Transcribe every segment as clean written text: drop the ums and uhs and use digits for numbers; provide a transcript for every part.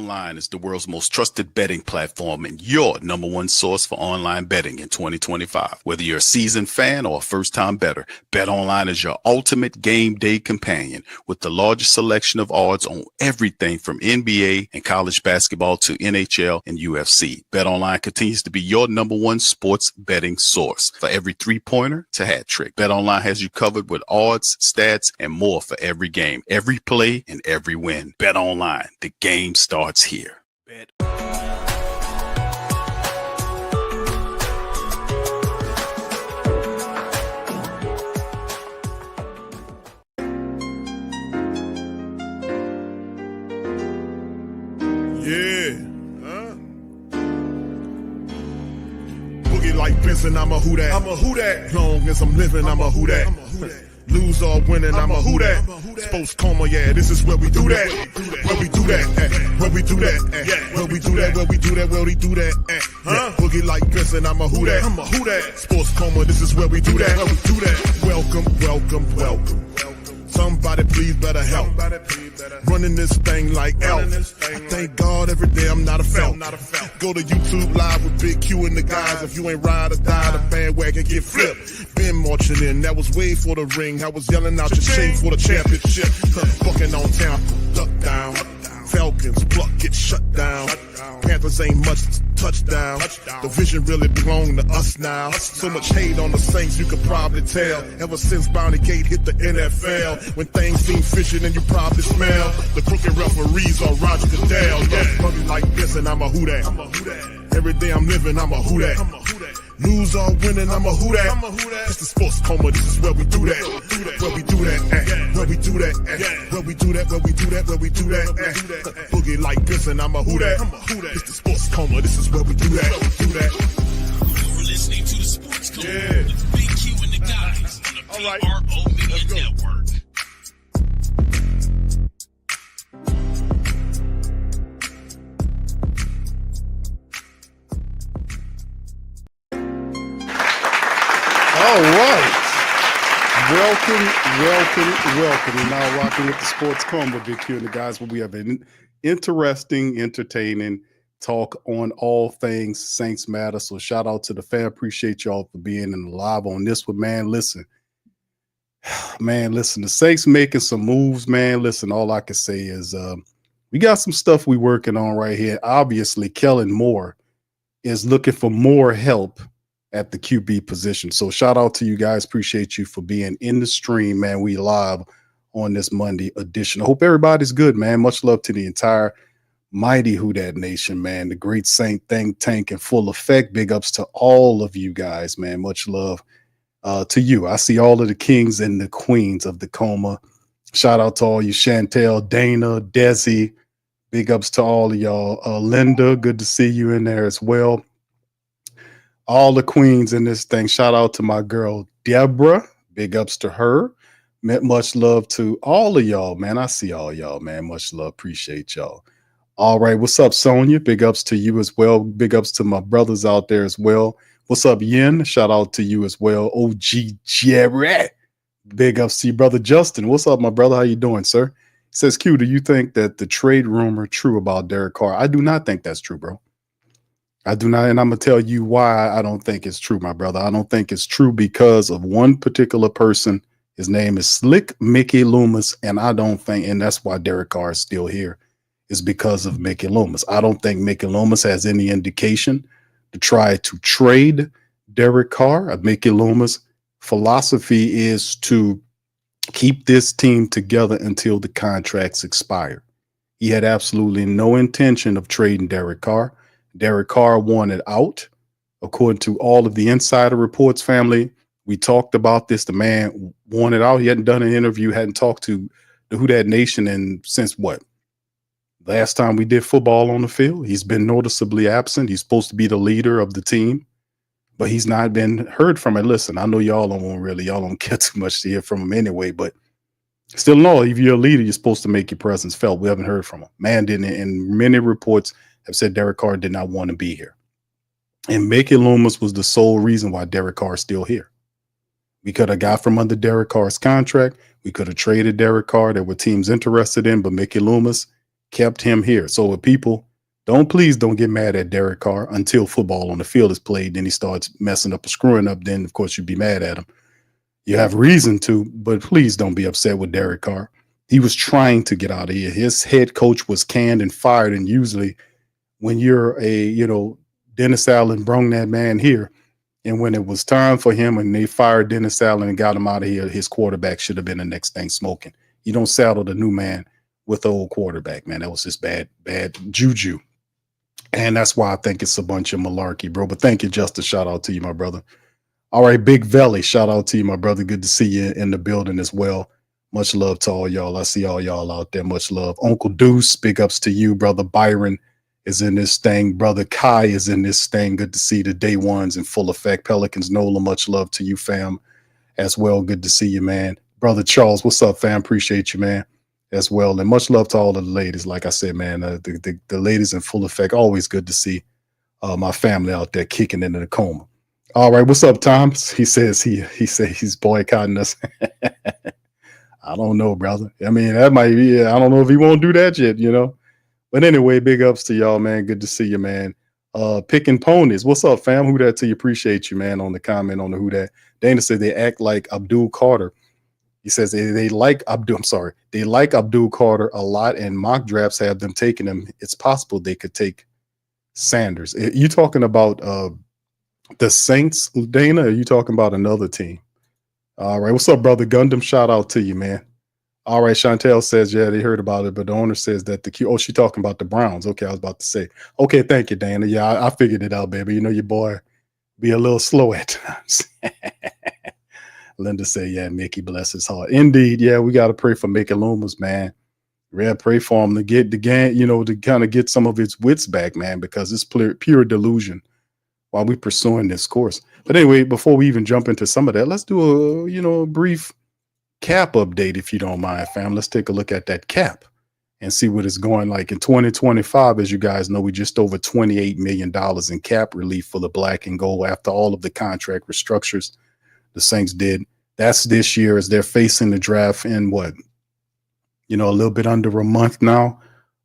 BetOnline is the world's most trusted betting platform and your number one source for online betting in 2025. Whether you're a seasoned fan or a first-time bettor, BetOnline is your ultimate game day companion with the largest selection of odds on everything from NBA and college basketball to NHL and UFC. BetOnline continues to be your number one sports betting source for every three-pointer to hat trick. BetOnline has you covered with odds, stats, and more for every game, every play, and every win. BetOnline, the game starts here. Bet. Yeah. Boogie like Benson, I'm a who that. I'm a who that. Long as I'm living, I'm a who that. Lose or winning, I'm a who that. Sports Coma, yeah, this is where we do that. Where we do that, where we do that, where we do that, where we do that, where we do that. Boogie like Benson, I'm a who that. I'm a who that. Sports Coma, this is where we do that. Where we do that. Welcome, welcome, welcome. Somebody please better help. Running this thing like Elf. I thank God every day I'm not a felt. Go to YouTube Live with Big Q and the guys. If you ain't ride or die, the bandwagon get flipped. Been marching in, that was way for the ring. I was yelling out your shade for the championship. Bucking on town, duck down. Falcons, pluck, get shut down. Panthers ain't much touchdown. The vision really belong to us now. So much hate on the Saints, you could probably tell. Ever since Bounty Gate hit the NFL, when things seem fishy, then you probably smell the crooked referees or Roger Goodell. Boogie like this, and I'm a who that. Every day I'm living, I'm a who that. Lose or winning, I'm a who that. It's the Sports Coma, this is where we do that. Where we do that, where we do that, where we do that, where we do that, where we do that. Boogie like this, and I'm a who that. It's the Sports Coma, this is where we do that. You're listening to the Sports Coma with Big Q and the guys on the PRO Media Network. All right. Welcome. We're now rocking with the Sports Coma, Big Q and the guys, where we have an interesting, entertaining talk on all things Saints matter. So shout out to the fan. Appreciate y'all for being in the live on this one, man. Listen, the Saints making some moves, man. Listen, all I can say is we got some stuff we working on right here. Obviously, Kellen Moore is looking for more help at the QB position. So shout out to you guys. Appreciate you for being in the stream, man. We live on this Monday edition. I hope everybody's good, man. Much love to the entire mighty Who Dat Nation, man. The great Saint think tank in full effect. Big ups to all of you guys, man. Much love to you. I see all of the kings and the queens of the Coma. Shout out to all you, Chantel, Dana, Desi. Big ups to all of y'all. Linda, good to see you in there as well. All the queens in this thing. Shout out to my girl, Deborah. Big ups to her. Much love to all of y'all, man. I see all y'all, man. Much love. Appreciate y'all. All right. What's up, Sonia? Big ups to you as well. Big ups to my brothers out there as well. What's up, Yin? Shout out to you as well. OG Jerry. Big ups to you, brother Justin. What's up, my brother? How you doing, sir? He says, Q, do you think that the trade rumor true about Derek Carr? I do not think that's true, bro. I do not, and I'm going to tell you why I don't think it's true, my brother. I don't think it's true because of one particular person. His name is Slick Mickey Loomis, and I don't think, and that's why Derek Carr is still here, is because of Mickey Loomis. I don't think Mickey Loomis has any indication to try to trade Derek Carr. Mickey Loomis' philosophy is to keep this team together until the contracts expire. He had absolutely no intention of trading Derek Carr. Derek Carr wanted out. According to all of the insider reports, family, we talked about this. The man wanted out. He hadn't done an interview, hadn't talked to the Who Dat Nation since what? Last time we did football on the field. He's been noticeably absent. He's supposed to be the leader of the team, but he's not been heard from it. Listen, I know y'all don't care too much to hear from him anyway, but still no, if you're a leader, you're supposed to make your presence felt. We haven't heard from him. Man didn't, and many reports have said Derek Carr did not want to be here. And Mickey Loomis was the sole reason why Derek Carr is still here. We could have got from under Derek Carr's contract. We could have traded Derek Carr. There were teams interested in, but Mickey Loomis kept him here. So with people, please don't get mad at Derek Carr until football on the field is played. Then he starts messing up or screwing up. Then of course you'd be mad at him. You have reason to, but please don't be upset with Derek Carr. He was trying to get out of here. His head coach was canned and fired. And usually when you're Dennis Allen brung that man here, and when it was time for him and they fired Dennis Allen and got him out of here, his quarterback should have been the next thing smoking. You don't saddle the new man with the old quarterback, man. That was just bad juju. And that's why I think it's a bunch of malarkey, bro. But thank you, Justin. Shout out to you, my brother. All right, Big Valley. Shout out to you, my brother. Good to see you in the building as well. Much love to all y'all. I see all y'all out there. Much love. Uncle Deuce, big ups to you. Brother Byron is in this thing. Brother Kai is in this thing. Good to see the day ones in full effect. Pelicans Nola, much love to you, fam, as well. Good to see you, man. Brother Charles, what's up, fam? Appreciate you, man, as well. And much love to all of the ladies. Like I said, man, the ladies in full effect. Always good to see my family out there kicking into the coma. All right, what's up, Tom? He says he's boycotting us. I don't know, brother. I mean, that might be. I don't know if he won't do that yet, But anyway, big ups to y'all, man. Good to see you, man. Picking ponies. What's up, fam? Who that to you? Appreciate you, man. On the comment on the who that. Dana said they act like Abdul Carter. He says they like Abdul. I'm sorry. They like Abdul Carter a lot, and mock drafts have them taking him. It's possible they could take Sanders. You talking about the Saints, Dana? Or are you talking about another team? All right. What's up, brother Gundam? Shout out to you, man. All right. Chantel says, yeah, they heard about it, but the owner says that she talking about the Browns. Okay. I was about to say, okay. Thank you, Dana. Yeah, I figured it out, baby. Your boy be a little slow at times. Linda said, yeah, Mickey, bless his heart. Indeed. Yeah. We got to pray for Mickey Loomis, man. Yeah, pray for him to get the game, to kind of get some of his wits back, man, because it's pure delusion while we're pursuing this course. But anyway, before we even jump into some of that, let's do a brief cap update, if you don't mind, fam. Let's take a look at that cap and see what it's going like in 2025. As you guys know, we just over $28 million in cap relief for the black and gold after all of the contract restructures the Saints did. That's this year as they're facing the draft in a little bit under a month now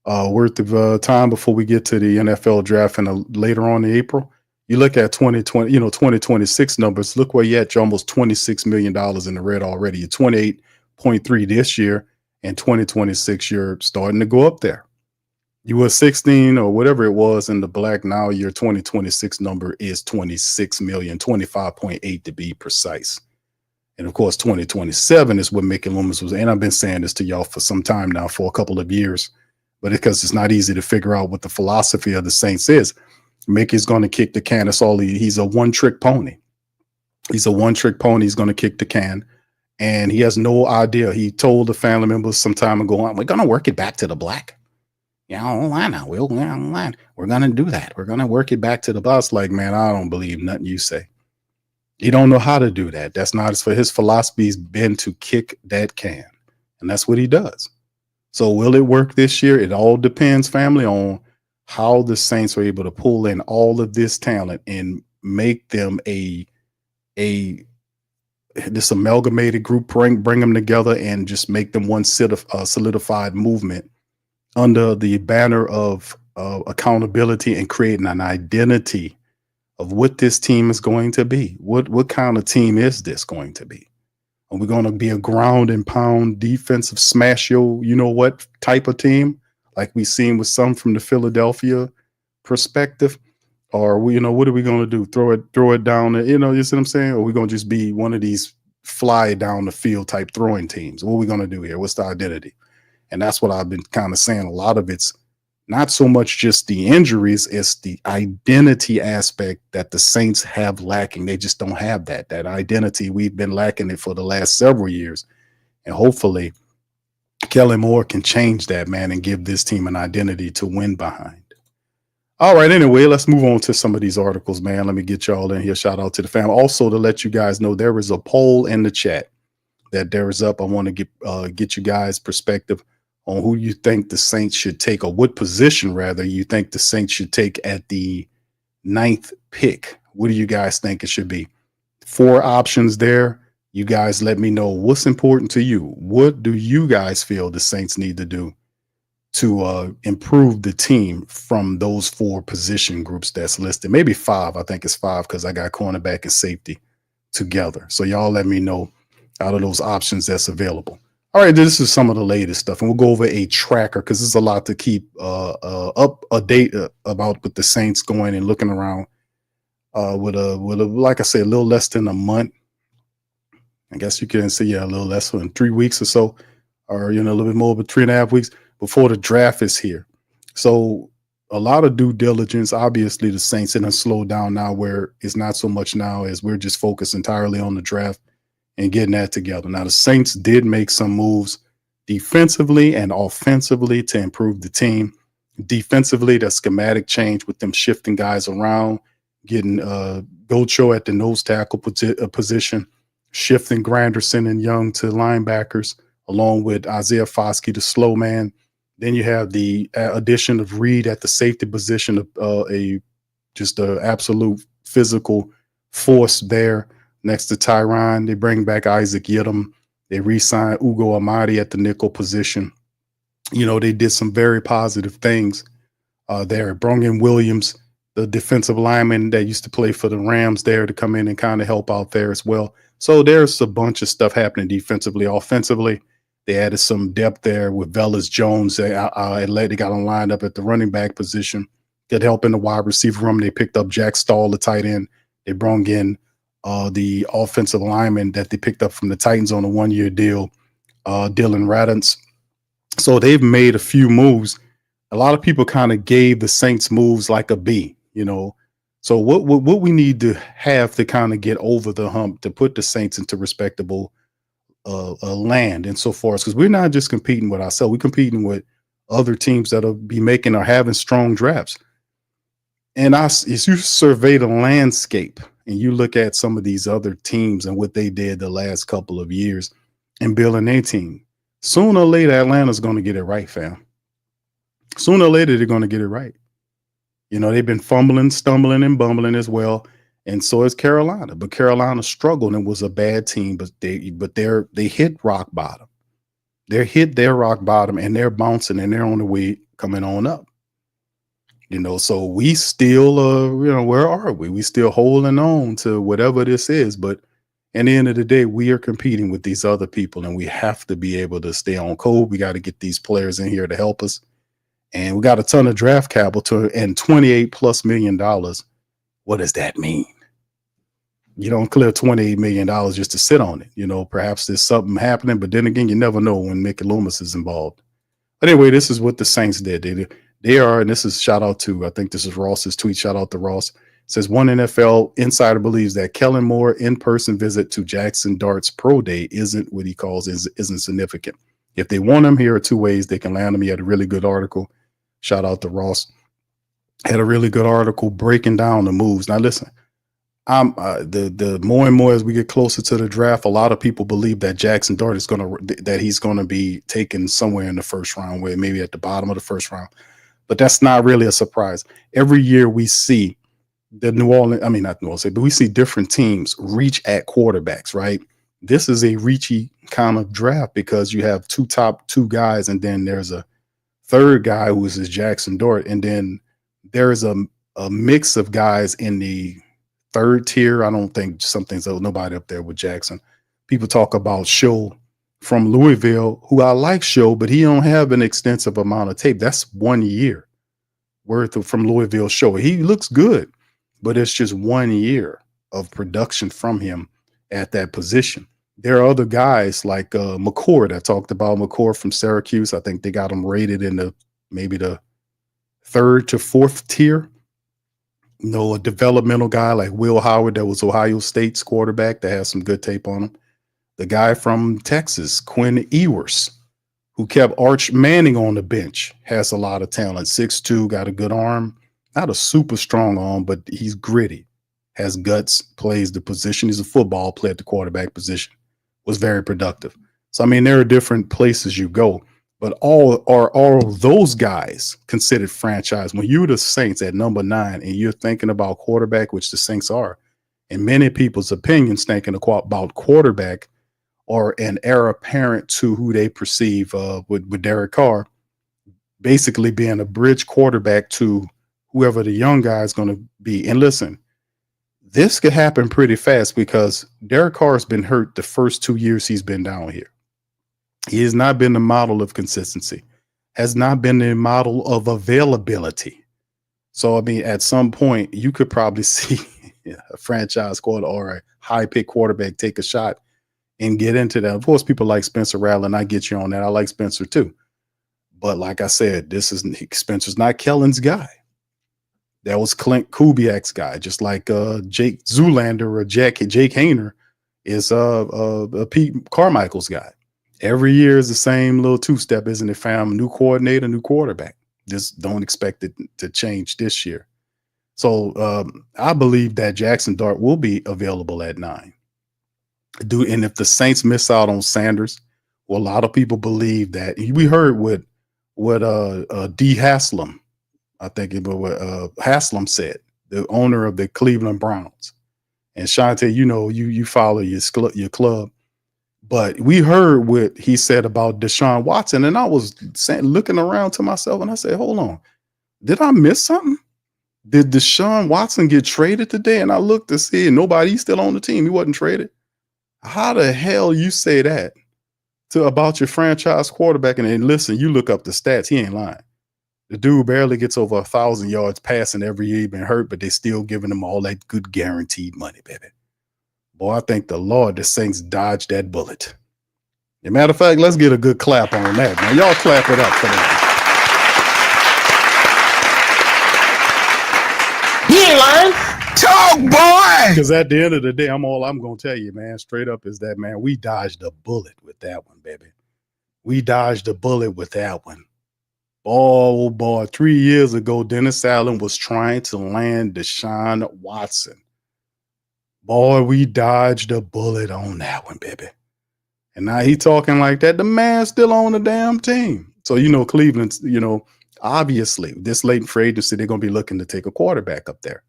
worth of time before we get to the NFL draft later on in April. You look at 2026 numbers, look where you're at. You're almost $26 million in the red already. You're 28.3 this year, and 2026, you're starting to go up there. You were 16 or whatever it was in the black. Now your 2026 number is 26 million, 25.8 to be precise. And of course, 2027 is what Mickey Loomis was. And I've been saying this to y'all for some time now, for a couple of years, but because it's not easy to figure out what the philosophy of the Saints is. Mickey's going to kick the can. That's all he's a one-trick pony. He's a one-trick pony. He's going to kick the can. And he has no idea. He told the family members some time ago, we're going to work it back to the black. Online now. We're going to do that. We're going to work it back to the boss. Like, man, I don't believe nothing you say. He don't know how to do that. That's not for his philosophy's been to kick that can. And that's what he does. So will it work this year? It all depends, family, on how the Saints are able to pull in all of this talent and make them this amalgamated group, bring them together and just make them one solidified movement under the banner of accountability and creating an identity of what this team is going to be. What kind of team is this going to be? Are we going to be a ground and pound defensive smash what type of team? Like we've seen with some from the Philadelphia perspective, or what are we going to do? Throw it down, you see what I'm saying? Or are we going to just be one of these fly down the field type throwing teams? What are we going to do here? What's the identity? And that's what I've been kind of saying. A lot of it's not so much just the injuries, it's the identity aspect that the Saints have lacking. They just don't have that identity. We've been lacking it for the last several years, and hopefully Kellen Moore can change that, man, and give this team an identity to win behind. All right. Anyway, let's move on to some of these articles, man. Let me get y'all in here. Shout out to the fam. Also, to let you guys know, there is a poll in the chat that there is up. I want to get you guys' perspective on who you think the Saints should take, or what position, rather, you think the Saints should take at the 9th pick. What do you guys think it should be? 4 options there. You guys let me know what's important to you. What do you guys feel the Saints need to do to improve the team from those 4 position groups that's listed. Maybe 5. I think it's 5 because I got cornerback and safety together. So y'all let me know out of those options that's available. All right, this is some of the latest stuff, and we'll go over a tracker because there's a lot to keep up a date about with the Saints going and looking around with a like I say, a little less than a month. I guess you can say, a little less than 3 weeks or so, or a little bit more, but 3.5 weeks before the draft is here. So a lot of due diligence. Obviously, the Saints didn't slow down now, where it's not so much now as we're just focused entirely on the draft and getting that together. Now, the Saints did make some moves defensively and offensively to improve the team. Defensively, the schematic change with them shifting guys around, getting Gocho at the nose tackle position, shifting Granderson and Young to linebackers, along with Isaiah Foskey, the slow man. Then you have the addition of Reed at the safety position, just an absolute physical force there next to Tyron. They bring back Isaac Yiadom. They re-sign Ugo Amadi at the nickel position. They did some very positive things there. Brought in Williams, the defensive lineman that used to play for the Rams, there to come in and kind of help out there as well. So there's a bunch of stuff happening defensively. Offensively, they added some depth there with Velus Jones. They got them lined up at the running back position. Good help in the wide receiver room. They picked up Jack Stahl, the tight end. They brought in the offensive lineman that they picked up from the Titans on a 1-year deal, Dylan Radunz. So they've made a few moves. A lot of people kind of gave the Saints moves like a B, So what we need to have to kind of get over the hump to put the Saints into respectable land and so forth, because we're not just competing with ourselves, we're competing with other teams that'll be making or having strong drafts. And as you survey the landscape and you look at some of these other teams and what they did the last couple of years and building their team, sooner or later Atlanta's going to get it right, fam. Sooner or later they're going to get it right. They've been fumbling, stumbling, and bumbling as well. And so is Carolina, but Carolina struggled and was a bad team, but they hit rock bottom. They hit their rock bottom and they're bouncing and they're on the way coming on up. So we still, where are we? We still holding on to whatever this is. But at the end of the day, we are competing with these other people and we have to be able to stay on code. We got to get these players in here to help us. And we got a ton of draft capital and $28+ million. What does that mean? You don't clear $28 million just to sit on it. Perhaps there's something happening, but then again, you never know when Mickey Loomis is involved. But anyway, this is what the Saints did. They are, and this is shout out to, I think this is Ross's tweet. Shout out to Ross. It says one NFL insider believes that Kellen Moore in-person visit to Jaxson Dart's pro day isn't what he calls isn't significant. If they want him, here are 2 ways they can land him. He had a really good article. Shout out to Ross. Had a really good article breaking down the moves. Now listen, the more and more as we get closer to the draft, a lot of people believe that Jaxson Dart he's gonna be taken somewhere in the first round, where maybe at the bottom of the first round. But that's not really a surprise. Every year we see but we see different teams reach at quarterbacks, right? This is a reachy kind of draft because you have top two guys, and then there's a third guy who is Jaxson Dart, and then there's a mix of guys in the third tier. I don't think something's nobody up there with Jaxson. People talk about Show from Louisville, who I like Show, but he don't have an extensive amount of tape. That's 1 year worth from Louisville Show. He looks good, but it's just 1 year of production from him at that position. There are other guys like McCord. I talked about McCord from Syracuse. I think they got him rated in maybe the third to fourth tier. A developmental guy like Will Howard, that was Ohio State's quarterback, that has some good tape on him. The guy from Texas, Quinn Ewers, who kept Arch Manning on the bench, has a lot of talent. 6'2", got a good arm. Not a super strong arm, but he's gritty, has guts, plays the position. He's a football player at the quarterback position. Was very productive. So, there are different places you go, but all those guys considered franchise. When you're the Saints at number 9 and you're thinking about quarterback, which the Saints are, in many people's opinions, thinking about quarterback or an heir apparent to who they perceive with Derek Carr basically being a bridge quarterback to whoever the young guy is going to be. And listen, this could happen pretty fast because Derek Carr has been hurt the first 2 years he's been down here. He has not been the model of consistency, has not been the model of availability. So, I mean, at some point, you could probably see a franchise quarter or a high pick quarterback take a shot and get into that. Of course, people like Spencer Rattler, and I get you on that. I like Spencer too. But like I said, Spencer's not Kellen's guy. That was Clint Kubiak's guy, just like Jake Zoolander or Jake Hayner is Pete Carmichael's guy. Every year is the same little two-step, isn't it, fam? New coordinator, new quarterback. Just don't expect it to change this year. So I believe that Jaxson Dart will be available at 9. And if the Saints miss out on Sanders, well, a lot of people believe that. We heard what D. Haslam, I think it was what Haslam said, the owner of the Cleveland Browns. And Shante, you know, you follow your club. But we heard what he said about Deshaun Watson. And I was looking around to myself and I said, hold on, did I miss something? Did Deshaun Watson get traded today? And I looked to see nobody's still on the team. He wasn't traded. How the hell you say that about your franchise quarterback? And then listen, you look up the stats. He ain't lying. The dude barely gets over 1,000 yards passing every year. He's been hurt, but they still giving him all that good guaranteed money, baby. Boy, I thank the Lord the Saints dodged that bullet. As a matter of fact, let's get a good clap on that, man. Y'all clap it up for that. He ain't lying. Talk, boy. Because at the end of the day, I'm going to tell you, man, straight up is that, man, we dodged a bullet with that one, baby. We dodged a bullet with that one. Oh, boy, 3 years ago, Dennis Allen was trying to land Deshaun Watson. Boy, we dodged a bullet on that one, baby. And now he talking like that. The man's still on the damn team. So, you know, Cleveland's, you know, obviously this late in free agency, they're going to be looking to take a quarterback up there.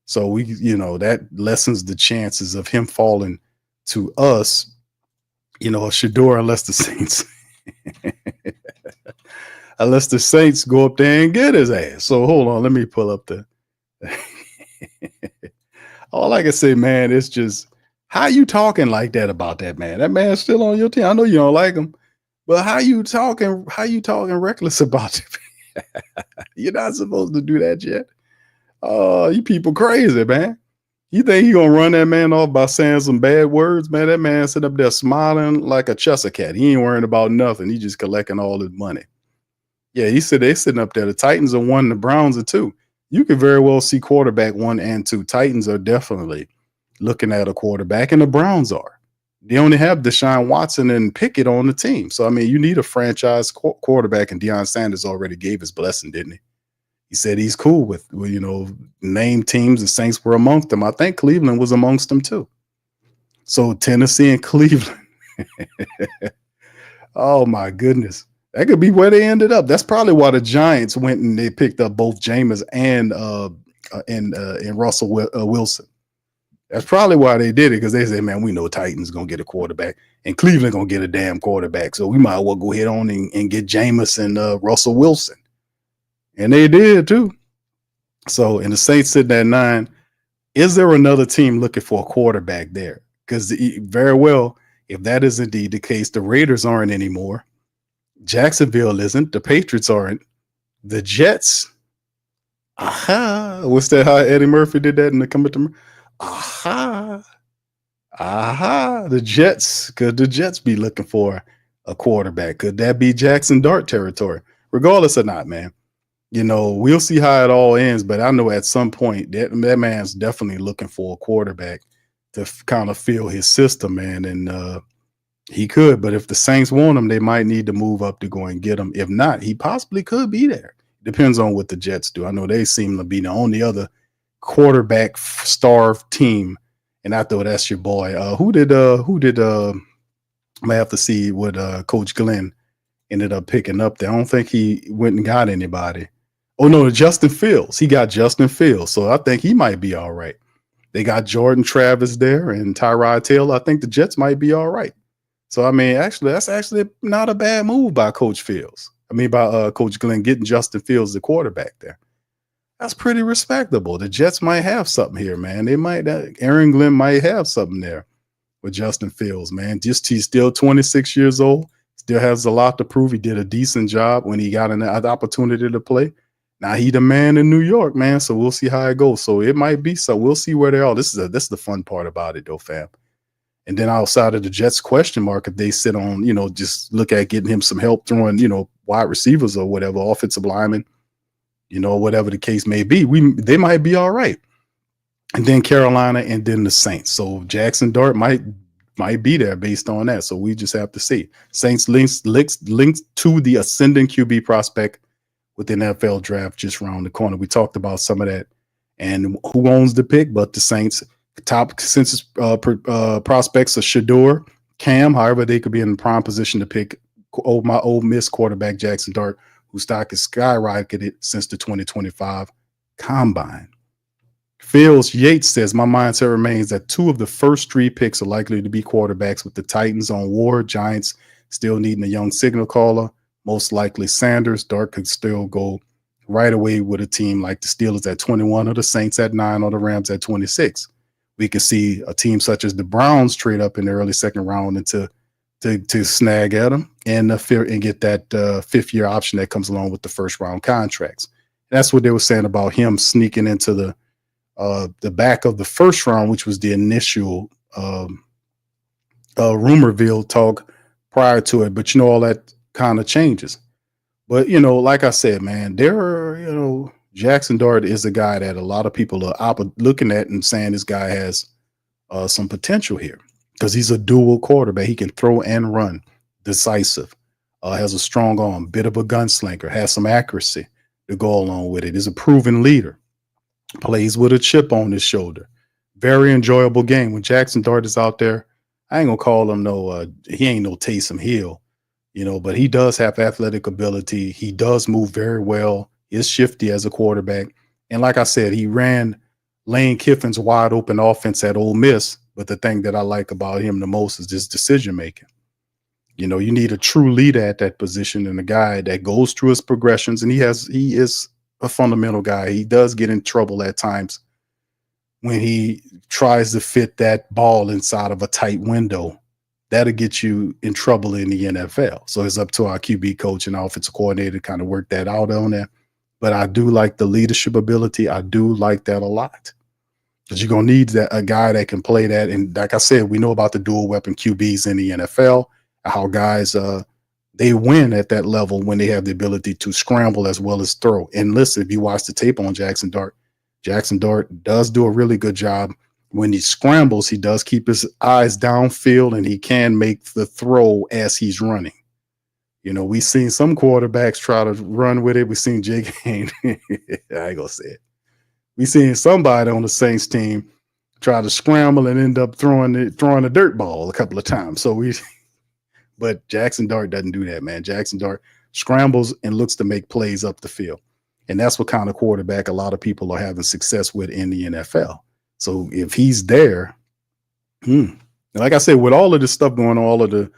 So we, you know, that lessens the chances of him falling to us, you know, Shador, unless the Saints go up there and get his ass. So hold on, let me pull up the all I can say, man, it's just how you talking like that about that man. That man's still on your team. I know you don't like him, but how you talking reckless about it? You're not supposed to do that yet. Oh, you people crazy, man. You think he gonna run that man off by saying some bad words, man? That man sitting up there smiling like a Cheshire cat. He ain't worrying about nothing. He just collecting all his money. Yeah, he said they sitting up there. The Titans are 1, the Browns are 2. You could very well see quarterback 1 and 2. Titans are definitely looking at a quarterback, and the Browns are. They only have Deshaun Watson and Pickett on the team. So, I mean, you need a franchise quarterback, and Deion Sanders already gave his blessing, didn't he? He said he's cool with, you know, named teams. The Saints were amongst them. I think Cleveland was amongst them too. So Tennessee and Cleveland. Oh, my goodness. That could be where they ended up. That's probably why the Giants went and they picked up both Jameis and Russell Wilson. That's probably why they did it, because they said, man, we know Titans going to get a quarterback and Cleveland going to get a damn quarterback. So we might as well go ahead on and get Jameis and Russell Wilson. And they did too. So, and the Saints sitting at 9. Is there another team looking for a quarterback there? Because very well, if that is indeed the case, the Raiders aren't anymore. Jacksonville isn't. The Patriots aren't. The Jets. Aha. What's that? How Eddie Murphy did that in the commentary? Aha. Aha. The Jets. Could the Jets be looking for a quarterback? Could that be Jaxson Dart territory? Regardless or not, man. You know, we'll see how it all ends, but I know at some point that man's definitely looking for a quarterback to kind of fill his system, man. And he could, but if the Saints want him, they might need to move up to go and get him. If not, he possibly could be there. Depends on what the Jets do. I know they seem to be the only other quarterback starved team. And I thought that's your boy. Who did I might have to see what Coach Glenn ended up picking up there. I don't think he went and got anybody. Oh no, Justin Fields. He got Justin Fields. So I think he might be all right. They got Jordan Travis there and Tyrod Taylor. I think the Jets might be all right. So I mean, actually, that's actually not a bad move by Coach Fields. by Coach Glenn getting Justin Fields the quarterback there. That's pretty respectable. The Jets might have something here, man. They might. Aaron Glenn might have something there with Justin Fields, man. Just he's still 26 years old. Still has a lot to prove. He did a decent job when he got an opportunity to play. Now he the man in New York, man. So we'll see how it goes. So it might be so. We'll see where they are. This is the fun part about it, though, fam. And then outside of the Jets question mark, if they sit on, just look at getting him some help throwing, wide receivers or whatever, offensive linemen, whatever the case may be, they might be all right. And then Carolina and then the Saints. So Jaxson Dart might be there based on that. So we just have to see. Saints linked to the ascending QB prospect with the NFL draft just around the corner. We talked about some of that and who owns the pick, but the Saints. Top consensus prospects are Shador, Cam. However, they could be in prime position to pick my Ole Miss quarterback Jaxson Dart, whose stock has skyrocketed since the 2025 Combine. Phils Yates says, my mindset remains that 2 of the first 3 picks are likely to be quarterbacks, with the Titans on war, Giants still needing a young signal caller, most likely Sanders. Dart could still go right away with a team like the Steelers at 21 or the Saints at 9 or the Rams at 26. We could see a team such as the Browns trade up in the early second round and to snag at them and get that 5th-year option that comes along with the first round contracts. That's what they were saying about him sneaking into the back of the first round, which was the initial rumorville talk prior to it. But all that kind of changes. But like I said, man, there are Jaxson Dart is a guy that a lot of people are looking at and saying this guy has some potential here because he's a dual quarterback. He can throw and run, decisive, has a strong arm, bit of a gunslinger, has some accuracy to go along with it. Is a proven leader, plays with a chip on his shoulder. Very enjoyable game. When Jaxson Dart is out there, I ain't gonna call him he ain't no Taysom Hill, but he does have athletic ability. He does move very well. Is shifty as a quarterback. And like I said, he ran Lane Kiffin's wide open offense at Ole Miss. But the thing that I like about him the most is his decision making. You need a true leader at that position and a guy that goes through his progressions. And he is a fundamental guy. He does get in trouble at times when he tries to fit that ball inside of a tight window. That'll get you in trouble in the NFL. So it's up to our QB coach and offensive coordinator to kind of work that out on there. But I do like the leadership ability. I do like that a lot. Because you're going to need a guy that can play that. And like I said, we know about the dual weapon QBs in the NFL, how guys, they win at that level when they have the ability to scramble as well as throw. And listen, if you watch the tape on Jaxson Dart does do a really good job. When he scrambles, he does keep his eyes downfield and he can make the throw as he's running. We've seen some quarterbacks try to run with it. We've seen Jake Haynes. I ain't gonna say it. We've seen somebody on the Saints team try to scramble and end up throwing a dirt ball a couple of times. But Jaxson Dart doesn't do that, man. Jaxson Dart scrambles and looks to make plays up the field. And that's what kind of quarterback a lot of people are having success with in the NFL. So if he's there, like I said, with all of this stuff going on, all of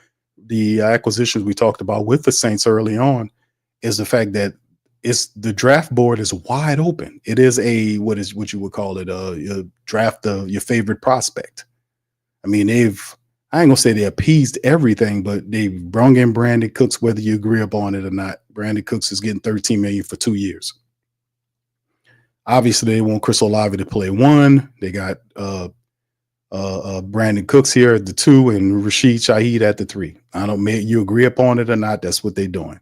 the acquisitions we talked about with the Saints early on, is the fact that the draft board is wide open. It is what you would call it, a draft of your favorite prospect. I mean, I ain't gonna say they appeased everything, but they've brung in Brandon Cooks, whether you agree upon it or not. Brandon Cooks is getting $13 million for 2 years. Obviously, they want Chris Olave to play 1. They got Brandon Cooks here at the 2 and Rashid Shaheed at the 3. I don't know, you agree upon it or not. That's what they're doing.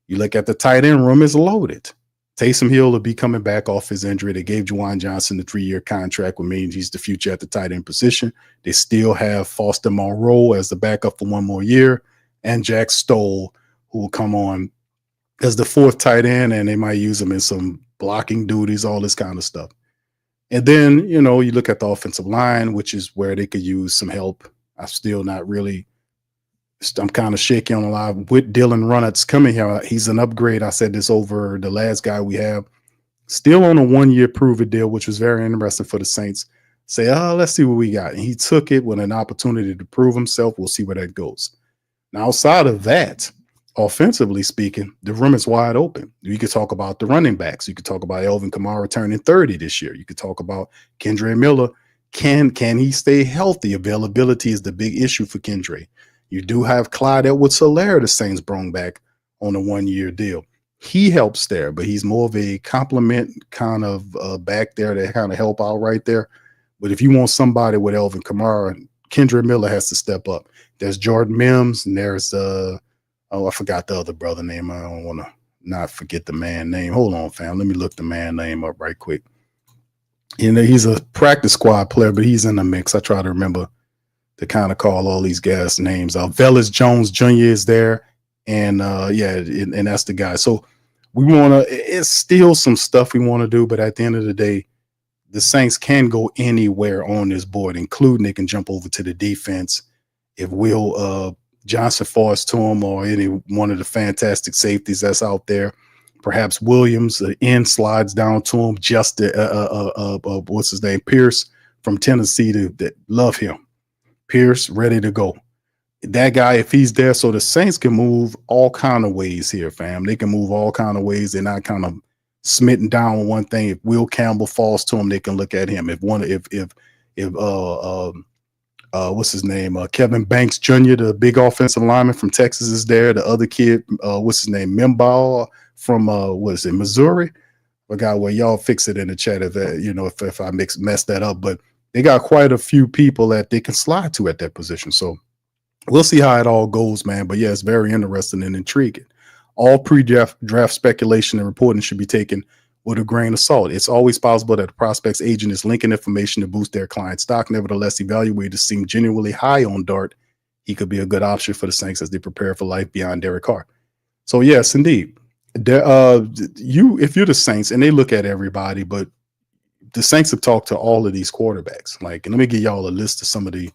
You look at the tight end room, is loaded. Taysom Hill will be coming back off his injury. They gave Juwan Johnson the 3-year contract, which means he's the future at the tight end position. They still have Foster Monroe as the backup for 1 more year, and Jack Stoll, who will come on as the 4th tight end, and they might use him in some blocking duties, all this kind of stuff. And then, you look at the offensive line, which is where they could use some help. I'm kind of shaky on the line with Dylan Runnels coming here. He's an upgrade. I said this over the last guy we have. Still on a 1-year prove-it deal, which was very interesting for the Saints. Say, let's see what we got. And he took it with an opportunity to prove himself. We'll see where that goes. Now, outside of that, offensively speaking, the room is wide open. You could talk about the running backs. You could talk about Elvin Kamara turning 30 this year. You could talk about Kendre Miller. Can he stay healthy? Availability is the big issue for Kendre. You do have Clyde Edwards-Helaire, the Saints brought back on a 1-year deal. He helps there, but he's more of a complement kind of back there to kind of help out right there. But if you want somebody with Elvin Kamara, Kendre Miller has to step up. There's Jordan Mims, and there's I forgot the other brother name. I don't want to not forget the man name. Hold on, fam. Let me look the man name up right quick. You know, he's a practice squad player, but he's in the mix. I try to remember to kind of call all these guys' names out. Velus Jones Jr. is there, and and that's the guy. So we want to. It's still some stuff we want to do, but at the end of the day, the Saints can go anywhere on this board, including they can jump over to the defense if Will Johnson falls to him or any one of the fantastic safeties that's out there. Perhaps Williams, the end slides down to him. Just what's his name? Pierce from Tennessee. That love him. Pierce ready to go. That guy, if he's there, so the Saints can move all kind of ways here, fam. They can move all kind of ways. They're not kind of smitten down on one thing. If Will Campbell falls to him, they can look at him. If what's his name? Kevin Banks Jr., the big offensive lineman from Texas, is there. The other kid, what's his name? Mimbal from Missouri? I forgot where y'all fix it in the chat if I mess that up. But they got quite a few people that they can slide to at that position. So we'll see how it all goes, man. But yeah, it's very interesting and intriguing. All pre-draft speculation and reporting should be taken with a grain of salt. It's always possible that the prospect's agent is linking information to boost their client stock. Nevertheless, evaluators seem genuinely high on Dart. He could be a good option for the Saints as they prepare for life beyond Derek Carr. So yes, indeed. If you're the Saints, and they look at everybody, but the Saints have talked to all of these quarterbacks. And let me give y'all a list of some of the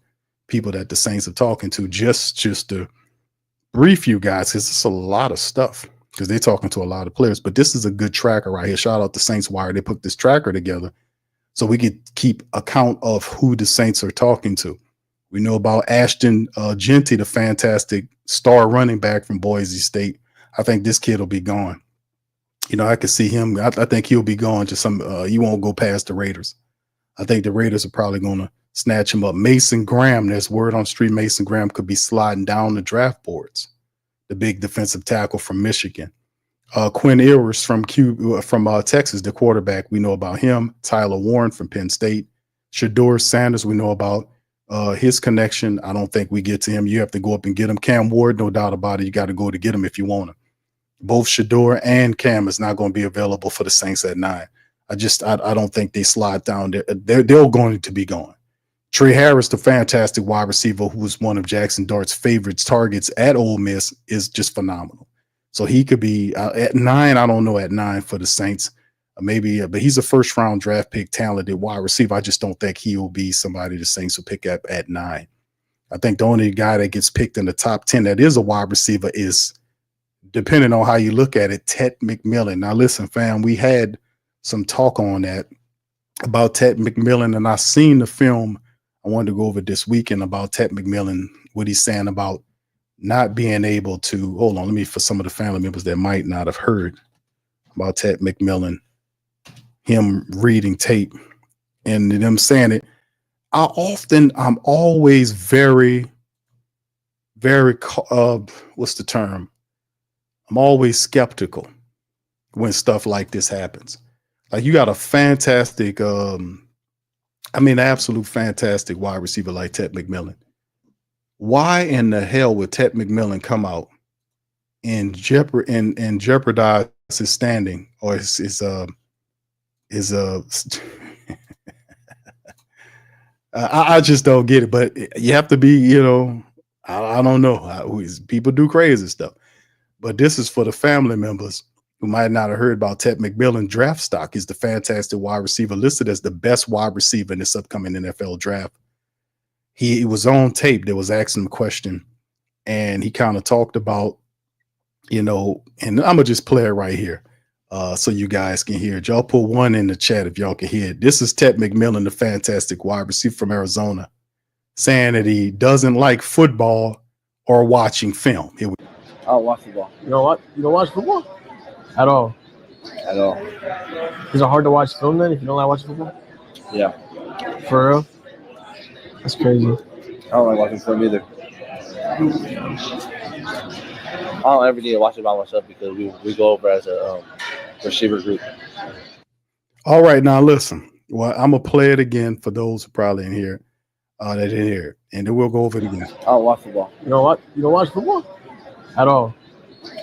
people that the Saints are talking to, just to brief you guys, because it's a lot of stuff, because they're talking to a lot of players. But this is a good tracker right here. Shout out to Saints Wire. They put this tracker together so we could keep account of who the Saints are talking to. We know about Ashton Genty, the fantastic star running back from Boise State. I think this kid will be gone. I could see him. I think he'll be gone to some. He won't go past the Raiders. I think the Raiders are probably going to snatch him up. Mason Graham, there's word on street Mason Graham could be sliding down the draft boards. The big defensive tackle from Michigan. Quinn Ewers from Texas, the quarterback. We know about him. Tyler Warren from Penn State. Shedeur Sanders, we know about his connection. I don't think we get to him. You have to go up and get him. Cam Ward, no doubt about it. You got to go to get him if you want him. Both Shedeur and Cam is not going to be available for the Saints at 9. I don't think they slide down there. They're going to be gone. Trey Harris, the fantastic wide receiver, who was one of Jackson Dart's favorite targets at Ole Miss, is just phenomenal. So he could be at 9. I don't know at 9 for the Saints, maybe, but he's a first-round draft pick, talented wide receiver. I just don't think he will be somebody the Saints will pick up at 9. I think the only guy that gets picked in the top 10 that is a wide receiver is, depending on how you look at it, Ted McMillan. Now, listen, fam, we had some talk on that about Ted McMillan, and I seen the film. I wanted to go over this weekend about Ted McMillan, what he's saying about not being able to, hold on, for some of the family members that might not have heard about Ted McMillan, him reading tape and them saying it. I'm always very, very, what's the term? I'm always skeptical when stuff like this happens. Like, you got a fantastic, absolute fantastic wide receiver like Ted McMillan. Why in the hell would Ted McMillan come out and jeopardize his standing or his I just don't get it. But you have to be, I don't know. People do crazy stuff. But this is for the family members who might not have heard about Ted McMillan. Draft stock is the fantastic wide receiver listed as the best wide receiver in this upcoming NFL draft. He was on tape. They was asking him a question, and he kind of talked about, and I'm going to just play it right here so you guys can hear it. Y'all put 1 in the chat if y'all can hear it. This is Ted McMillan, the fantastic wide receiver from Arizona, saying that he doesn't like football or watching film. Here we I don't watch football. You know what? You don't watch football at all. At all. Is it hard to watch film then if you don't like watching football? Yeah. For real? That's crazy. I don't like watching film either. I don't ever need to watch it by myself because we go over as a receiver group. All right, now listen. Well, I'm gonna play it again for those who probably didn't hear it, that didn't hear it, and then we'll go over it again. I don't watch football. You know what? You don't watch football at all.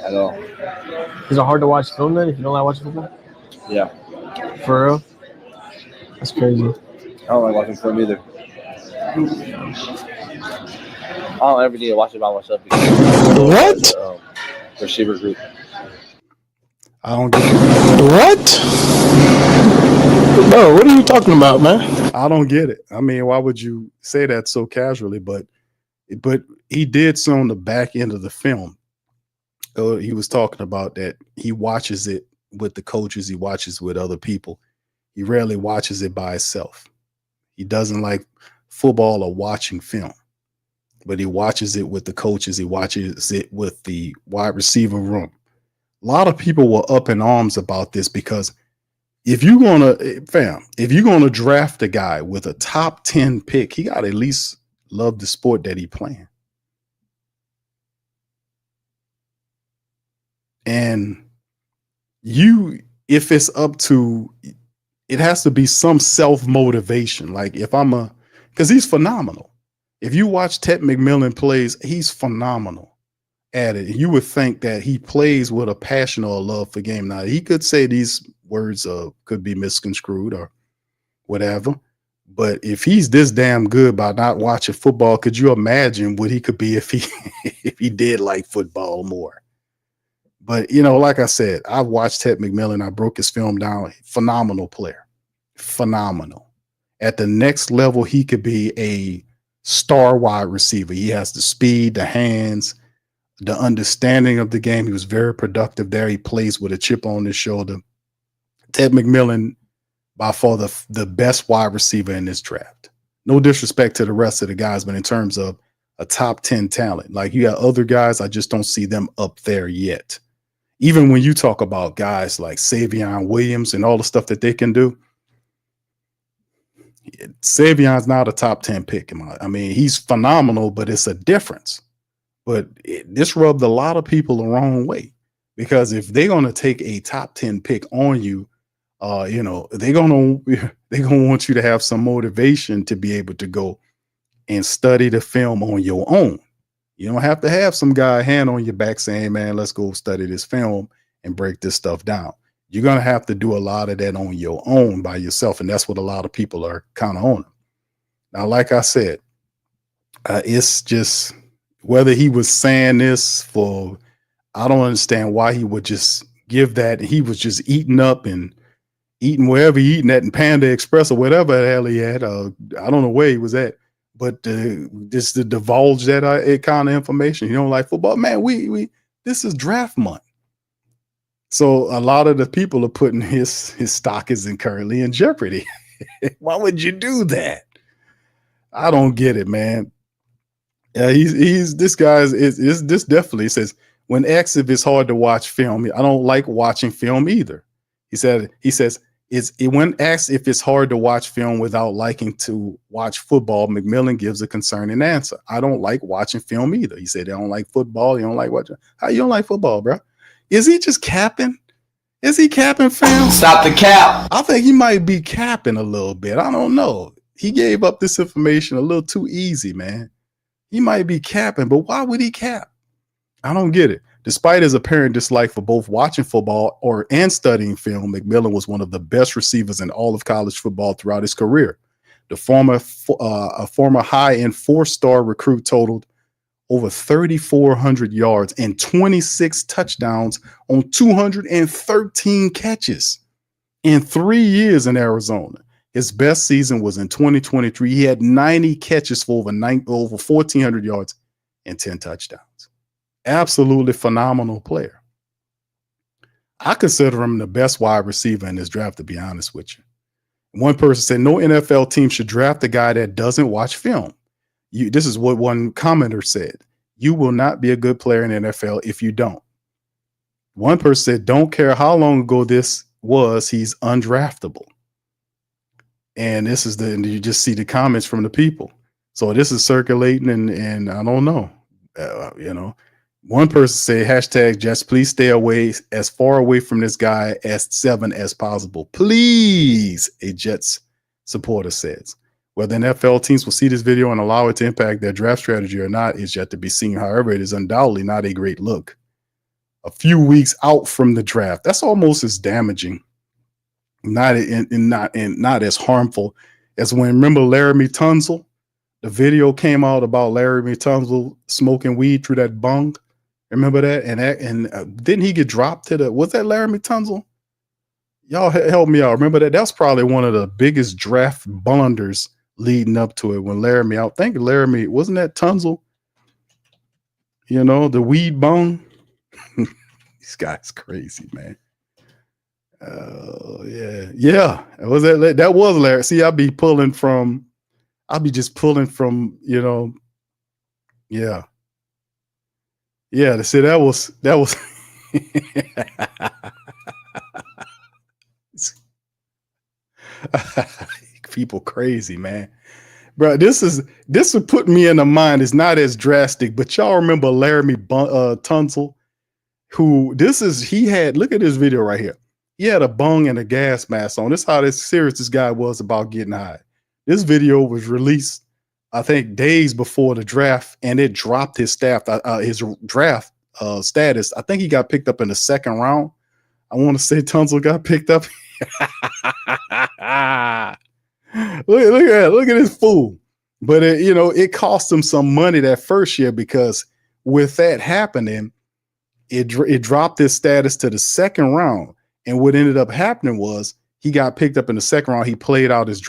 At all. Is it hard to watch film then if you don't like watching football? Yeah. For real? That's crazy. I don't like watching film either. I don't ever need to watch it by myself because What? as a receiver group. I don't get it. What? Bro, what are you talking about, man? I don't get it. I mean, why would you say that so casually? But he did so on the back end of the film. He was talking about that he watches it with the coaches. He watches with other people. He rarely watches it by himself. He doesn't like football or watching film, but he watches it with the coaches. He watches it with the wide receiver room. A lot of people were up in arms about this because if you're gonna draft a guy with a top 10 pick, he got to at least love the sport that he playing. And if it's up to, it has to be some self-motivation. Like because he's phenomenal. If you watch Ted McMillan plays, he's phenomenal at it. You would think that he plays with a passion or a love for game. Now, he could say these words could be misconstrued or whatever. But if he's this damn good by not watching football, could you imagine what he could be if he did like football more? But, like I said, I watched Ted McMillan. I broke his film down. Phenomenal player. Phenomenal. At the next level, he could be a star wide receiver. He has the speed, the hands, the understanding of the game. He was very productive there. He plays with a chip on his shoulder. Ted McMillan, by far the best wide receiver in this draft. No disrespect to the rest of the guys, but in terms of a top 10 talent, like you got other guys, I just don't see them up there yet. Even when you talk about guys like Savion Williams and all the stuff that they can do, Savion's not a top 10 pick. I mean, he's phenomenal, but it's a difference. But this rubbed a lot of people the wrong way, because if they're going to take a top 10 pick on you, they're gonna want you to have some motivation to be able to go and study the film on your own. You don't have to have some guy hand on your back saying, man, let's go study this film and break this stuff down. You're going to have to do a lot of that on your own by yourself. And that's what a lot of people are kind of on. Now, like I said, it's just whether he was saying this for, I don't understand why he would just give that. He was just eating up and eating wherever he eating at in Panda Express or whatever the hell he had. I don't know where he was at. But just to divulge that kind of information, you don't like football, man. This is draft month, so a lot of the people are putting his stock is currently in jeopardy. Why would you do that? I don't get it, man. This definitely says when asked if it's hard to watch film, I don't like watching film either. He says. When asked if it's hard to watch film without liking to watch football, McMillan gives a concerning answer. I don't like watching film either. He said, I don't like football. You don't like watching. How you don't like football, bro? Is he just capping? Is he capping, fam? Stop the cap. I think he might be capping a little bit. I don't know. He gave up this information a little too easy, man. He might be capping, but why would he cap? I don't get it. Despite his apparent dislike for both watching football and studying film, McMillan was one of the best receivers in all of college football throughout his career. The former high-end 4-star recruit totaled over 3,400 yards and 26 touchdowns on 213 catches in 3 years in Arizona. His best season was in 2023. He had 90 catches for over 1,400 yards and 10 touchdowns. Absolutely phenomenal player. I consider him the best wide receiver in this draft, to be honest with you. One person said no NFL team should draft a guy that doesn't watch film. This is what one commenter said. You will not be a good player in the NFL if you don't. One person said, don't care how long ago this was, he's undraftable. And this is and you just see the comments from the people. So this is circulating, and I don't know. One person said, hashtag Jets, please stay away, as far away from this guy as 7 as possible. Please, a Jets supporter says. Whether NFL teams will see this video and allow it to impact their draft strategy or not is yet to be seen. However, it is undoubtedly not a great look. A few weeks out from the draft, that's almost as damaging, not as harmful as when, remember Laramie Tunsil? The video came out about Laramie Tunsil smoking weed through that bung. Remember that? And didn't he get dropped to was that Laramie Tunsil? Y'all help me out. Remember that? That's probably one of the biggest draft blunders leading up to it when Laramie, I think Laramie, wasn't that Tunsil? The weed bung. This guy's crazy, man. Yeah. That was Larry. See, I'll be just pulling from, yeah. To see that was people crazy, man. Bro, this would put me in the mind. It's not as drastic, but y'all remember Laramie Tunsil, who he had, look at this video right here. He had a bung and a gas mask on. This is how serious this guy was about getting high. This video was released, I think, days before the draft, and it dropped his draft status. I think he got picked up in the second round. I want to say Tunsil got picked up. Look at this fool. But it cost him some money that first year, because with that happening, it dropped his status to the second round. And what ended up happening was he got picked up in the second round. He played out his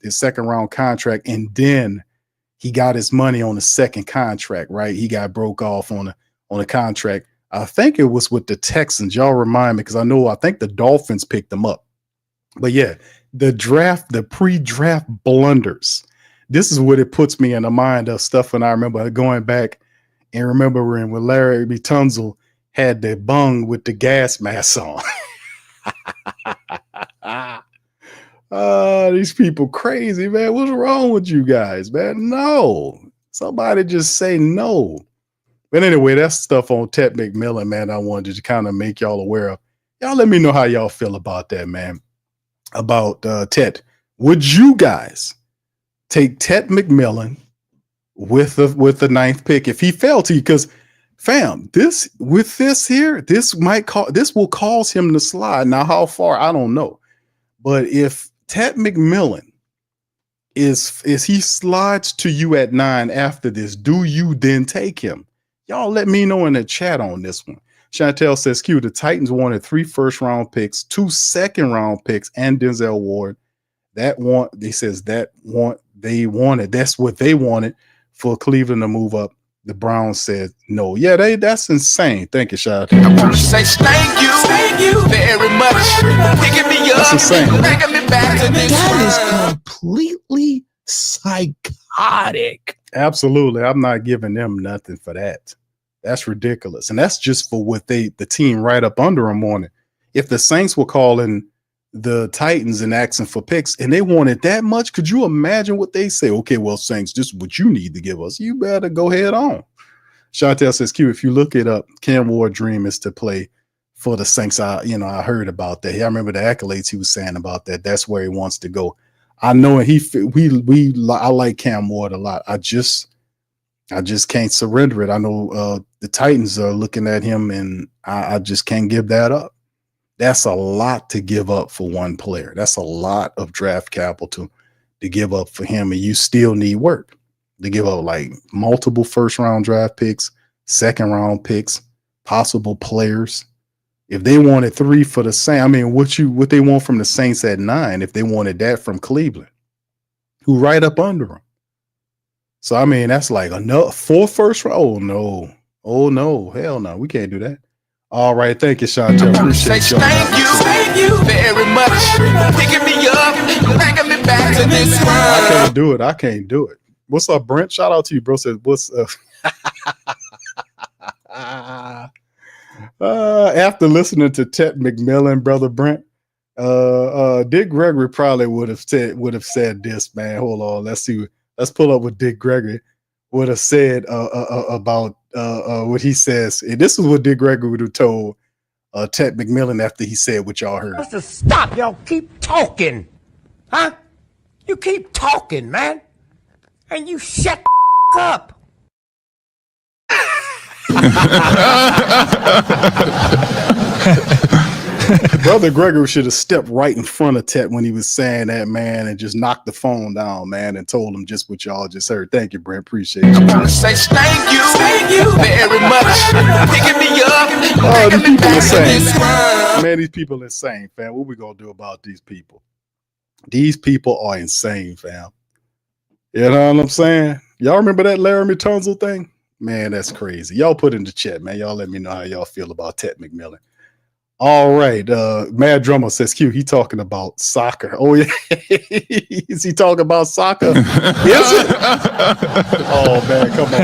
second round contract, and then he got his money on the second contract, right? He got broke off on a contract. I think it was with the Texans. Y'all remind me, because I think the Dolphins picked him up. But yeah, the pre-draft blunders. This is what it puts me in the mind of stuff when I remember going back and remembering when Laramie Tunsil had the bung with the gas mask on. These people crazy, man. What's wrong with you guys, man? No. Somebody just say no. But anyway, that's stuff on Ted McMillan, man, I wanted to kind of make y'all aware of. Y'all let me know how y'all feel about that, man. About Ted. Would you guys take Ted McMillan with the ninth pick if he fell to you? Because fam, this will cause him to slide. Now, how far, I don't know. But if Ted McMillan he slides to you at 9 after this, do you then take him? Y'all let me know in the chat on this one. Chantel says, Q, the Titans wanted 3 first-round picks, 2 second-round picks, and Denzel Ward. That's what they wanted for Cleveland to move up. The Browns said no. Yeah, that's insane. Thank you, Chantel. I want to say thank you very much. Picking me up, that's insane. bringing me back to this That is completely psychotic. Absolutely. I'm not giving them nothing for that. That's ridiculous. And that's just for what the team right up under them on it. If the Saints were calling the Titans and asking for picks and they wanted that much, could you imagine what they say? Okay, well, Saints, this is what you need to give us. You better go head on. Chantel says, Q, if you look it up, Cam Ward's dream is to play for the Saints. I heard about that. I remember the accolades he was saying about that. That's where he wants to go. I know, and I like Cam Ward a lot. I just can't surrender it. I know the Titans are looking at him, and I just can't give that up. That's a lot to give up for one player. That's a lot of draft capital to give up for him, and you still need work to give up like multiple first-round draft picks, second-round picks, possible players. If they wanted 3 for the Saints, I mean, what they want from the Saints at 9, if they wanted that from Cleveland, who right up under them. So, I mean, that's like another 4 first round. Oh, no. Hell no. We can't do that. All right. Thank you, Chantel. Appreciate you. Thank you very much. Picking me up, bringing me back to this world. I can't do it. What's up, Brent? Shout out to you, bro. Says, what's After listening to Ted McMillan, brother Brent, Dick Gregory probably would have said this, man. Hold on, let's see. Let's pull up what Dick Gregory would have said about what he says. And this is what Dick Gregory would have told Ted McMillan after he said what y'all heard. To stop, y'all keep talking, huh? You keep talking, man, and you shut the up. Brother Gregory should have stepped right in front of Ted when he was saying that, man, and just knocked the phone down, man, and told him just what y'all just heard. Thank you, Brent. Appreciate you. I wanna say thank you very much. Picking me up, These taking me people back to insane. this world. Man, these people insane, fam. What we gonna do about these people? These people are insane, fam. You know what I'm saying? Y'all remember that Laramie Tunsil thing? Man, that's crazy. Y'all put in the chat, man. Y'all let me know how y'all feel about Ted McMillan. All right. Mad Drummer says, Q, he talking about soccer. Oh, yeah. Is he talking about soccer? Is it? Oh, man, come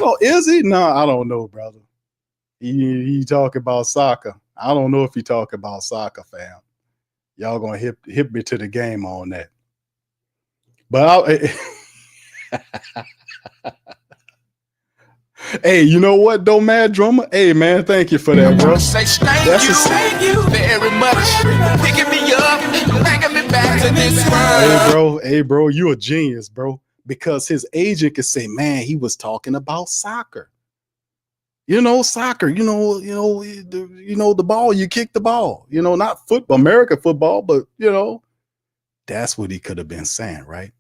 on. Is he? No, I don't know, brother. He talking about soccer. I don't know if he talking about soccer, fam. Y'all gonna hit me to the game on that. But hey, you know what, though, Mad Drummer? Hey, man, thank you for that, bro. Say thank you very much. Picking me up, bringing me back to this world. Hey, bro, you a genius, bro. Because his agent could say, man, he was talking about soccer. You know, soccer, you know, the ball, you kick the ball, you know, not football, American football, but you know, that's what he could have been saying, right?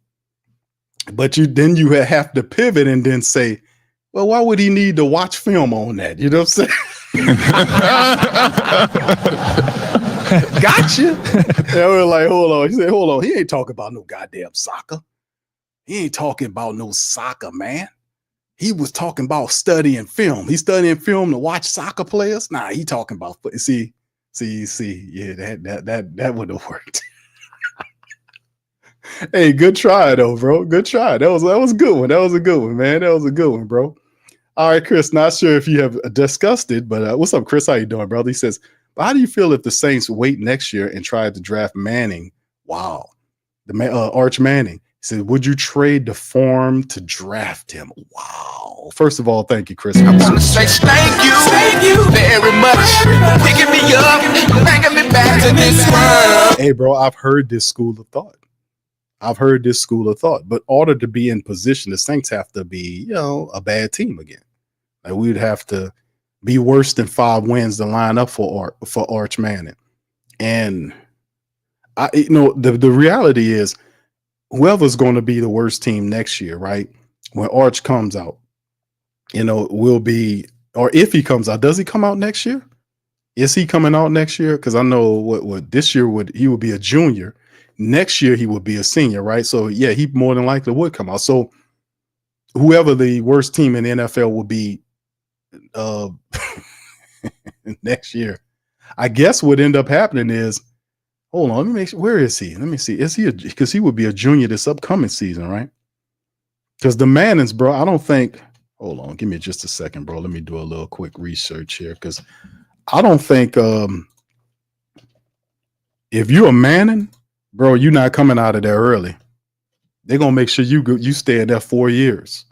But you have to pivot and then say, well, why would he need to watch film on that? You know what I'm saying? Gotcha. They were like, hold on. He said, hold on. He ain't talking about no goddamn soccer. He ain't talking about no soccer, man. He was talking about studying film. He's studying film to watch soccer players. Nah, he talking about see. Yeah, that would have worked. Hey, good try though, bro. Good try. That was a good one. That was a good one, man. That was a good one, bro. All right, Chris. Not sure if you have discussed it, but what's up, Chris? How you doing, brother? He says, how do you feel if the Saints wait next year and try to draft Manning? Wow, Arch Manning. He said, would you trade the form to draft him? Wow. First of all, thank you, Chris. I want to say thank you very much. Picking me up, bringing me back to this world. Hey, bro, I've heard this school of thought. But in order to be in position, the Saints have to be, a bad team again. Like we'd have to be worse than 5 wins to line up for Arch Manning. And the reality is, whoever's going to be the worst team next year, right? When Arch comes out, will be, or if he comes out, does he come out next year? Is he coming out next year? Because I know what this year he would be a junior. Next year he would be a senior, right? So yeah, he more than likely would come out. So whoever the worst team in the NFL will be next year, I guess what end up happening is, hold on, let me make sure. Where is he? Let me see. Is he because he would be a junior this upcoming season, right? Because the Mannings, bro, I don't think. Hold on, give me just a second, bro. Let me do a little quick research here because I don't think if you're a Manning, bro, you're not coming out of there early. They're gonna make sure you stay in there 4 years.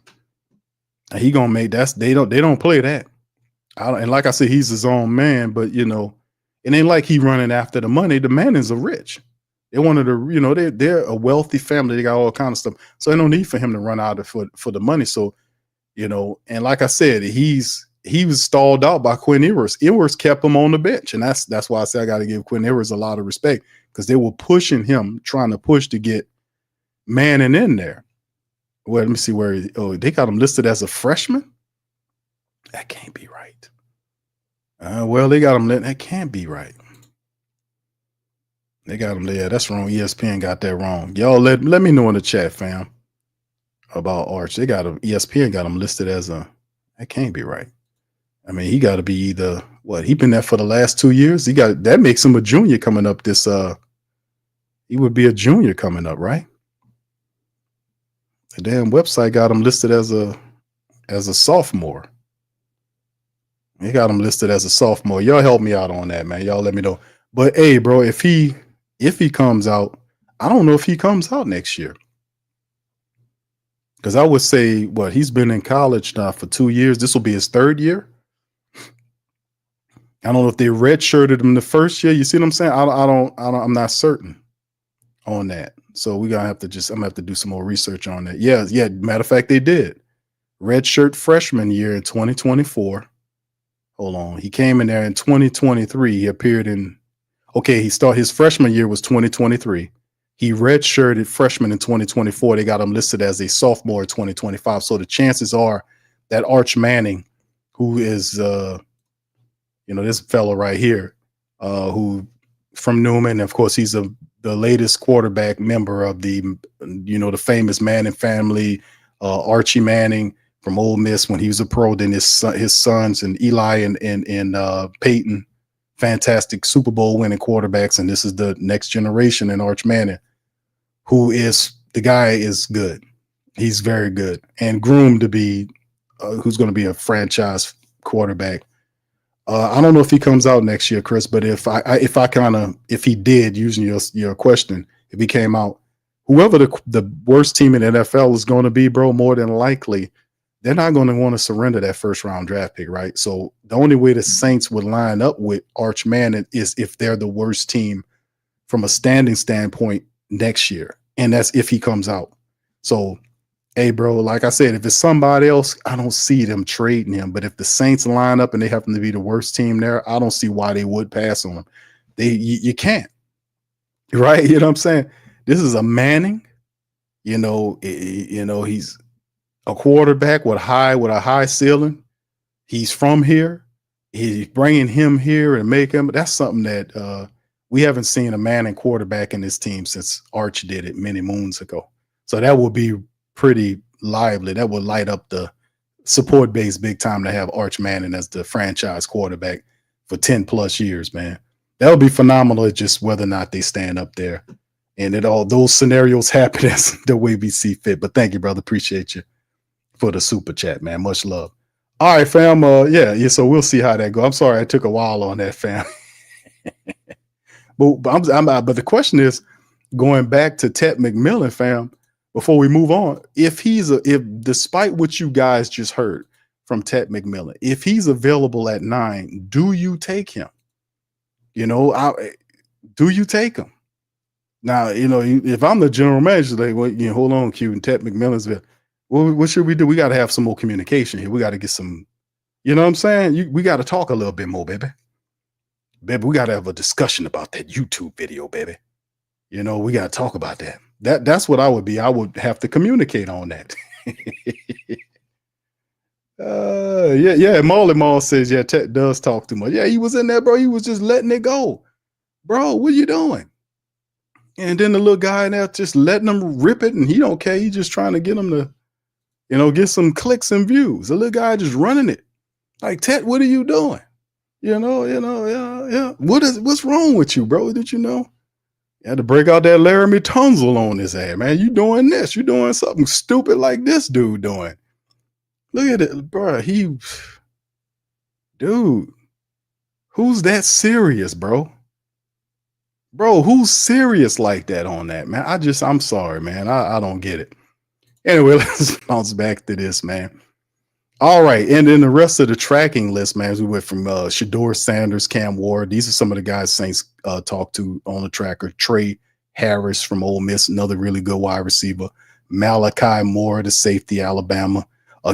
And he gonna make they don't play that. And like I said, he's his own man, but it ain't like he running after the money. The Mannings are rich. They're one of the, they're a wealthy family. They got all kind of stuff. So there's no need for him to run out for the money. So, and like I said, he was stalled out by Quinn Ewers. Ewers kept him on the bench. And that's why I say I got to give Quinn Ewers a lot of respect because they were pushing him, trying to push to get Manning in there. Well, let me see where they got him listed as a freshman. That can't be right. Well, they got him. That can't be right. They got him there. That's wrong. ESPN got that wrong. Y'all let me know in the chat, fam, about Arch. They got him. ESPN got him listed as that can't be right. I mean, he got to be either he been there for the last 2 years. That makes him a junior coming up this. He would be a junior coming up, right? The damn website got him listed as as a sophomore. They got him listed as a sophomore. Y'all help me out on that, man. Y'all let me know. But hey, bro, if he comes out, I don't know if he comes out next year. Because I would say, he's been in college now for 2 years. This will be his third year. I don't know if they redshirted him the first year. You see what I'm saying? I'm not certain on that. So I'm gonna have to do some more research on that. Yeah. Matter of fact, they did. Redshirt freshman year in 2024. Hold on. He came in there in 2023. He appeared in his freshman year was 2023. He redshirted freshman in 2024. They got him listed as a sophomore in 2025. So the chances are that Arch Manning, who is this fellow right here, who from Newman, of course, he's the latest quarterback member of the famous Manning family, Archie Manning from Ole Miss when he was a pro. Then his sons and Eli and Peyton, fantastic Super Bowl winning quarterbacks, and this is the next generation in Arch Manning, the guy is good. He's very good and groomed to be who's going to be a franchise quarterback. I don't know if he comes out next year, Chris, but if he did, using your question, if he came out, whoever the worst team in the NFL is going to be, bro, more than likely, they're not going to want to surrender that first round draft pick, right? So the only way the Saints would line up with Arch Manning is if they're the worst team from a standing standpoint next year. And that's if he comes out. So, hey, bro, like I said, if it's somebody else, I don't see them trading him. But if the Saints line up and they happen to be the worst team there, I don't see why they would pass on him. You can't, right? You know what I'm saying? This is a Manning. He's a quarterback with a high ceiling. He's from here. He's bringing him here and make him. That's something that we haven't seen a Manning quarterback in this team since Arch did it many moons ago. So that will be pretty lively. That will light up the support base big time to have Arch Manning as the franchise quarterback for 10 plus years, man. That would be phenomenal. It's just whether or not they stand up there and all those scenarios happen as the way we see fit. But thank you, brother. Appreciate you for the super chat, man. Much love. All right, fam. Yeah. So we'll see how that goes. I'm sorry I took a while on that, fam. but the question is, going back to Ted McMillan, fam, before we move on, if despite what you guys just heard from Ted McMillan, if he's available at 9, do you take him? Do you take him? Now, if I'm the general manager, hold on, Q, and Ted McMillan's there. Well, what should we do? We got to have some more communication here. We got to get some, you know what I'm saying? We got to talk a little bit more, baby. Baby, we got to have a discussion about that YouTube video, baby. We got to talk about that. That's what I would be. I would have to communicate on that. Yeah. Molly Mall says, yeah, Ted does talk too much. Yeah, he was in there, bro. He was just letting it go. Bro, what are you doing? And then the little guy in there just letting him rip it, and he don't care. He's just trying to get him to, get some clicks and views. The little guy just running it. Like, Ted, what are you doing? Yeah. What's wrong with you, bro? Did you know? You had to break out that Laramie Tunsil on his ass, man. You doing this. You doing something stupid like this dude doing. Look at it, bro. Dude, who's that serious, bro? Bro, who's serious like that on that, man? I'm sorry, man. I don't get it. Anyway, let's bounce back to this, man. All right. And then the rest of the tracking list, man, we went from Shador Sanders, Cam Ward. These are some of the guys Saints talked to on the tracker. Trey Harris from Ole Miss, another really good wide receiver. Malachi Moore, the safety, Alabama.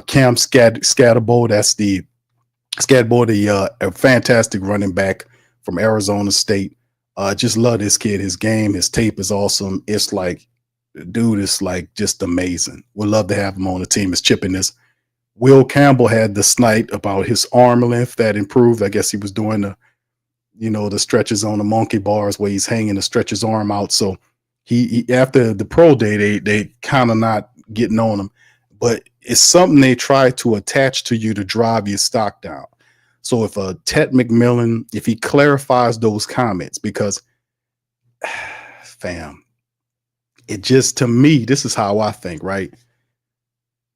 Cam Scatterbo, that's the a fantastic running back from Arizona State. Just love this kid. His game, his tape is awesome. It's like, dude, it's like just amazing. We'd love to have him on the team. Is chipping this. Will Campbell had the snipe about his arm length that improved. I guess he was doing the stretches on the monkey bars where he's hanging to stretch his arm out. So he after the pro day, they kind of not getting on him, but it's something they try to attach to you to drive your stock down. So if Ted McMillan, if he clarifies those comments, because fam, it just, to me, this is how I think, right?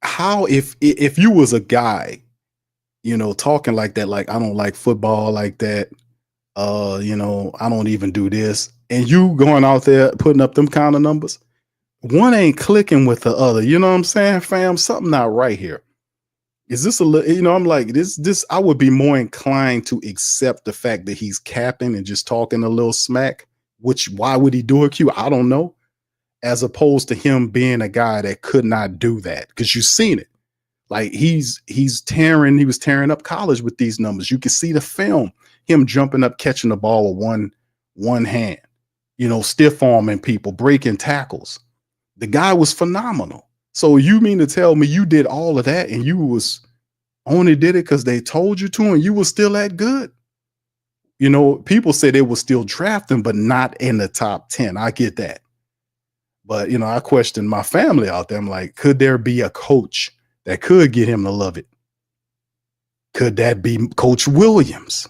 how if you was a guy, you know, talking like that, like I don't like football like that, you know, I don't even do this, and you going out there putting up them kind of numbers, one ain't clicking with the other. You know what I'm saying, fam? Something not right here. Is this a little, you know, I'm like, this, I would be more inclined to accept the fact that he's capping and just talking a little smack, which why would he do it, Q? I don't know. As opposed to him being a guy that could not do that, because you've seen it. Like he was tearing up college with these numbers. You can see the film, him jumping up, catching the ball with one hand, you know, stiff arming people, breaking tackles. The guy was phenomenal. So you mean to tell me you did all of that and you was only did it because they told you to, and you was still that good? You know, people say they will still draft him, but not in the top 10. I get that. But, you know, I question my family out there. I'm like, could there be a coach that could get him to love it? Could that be Coach Williams?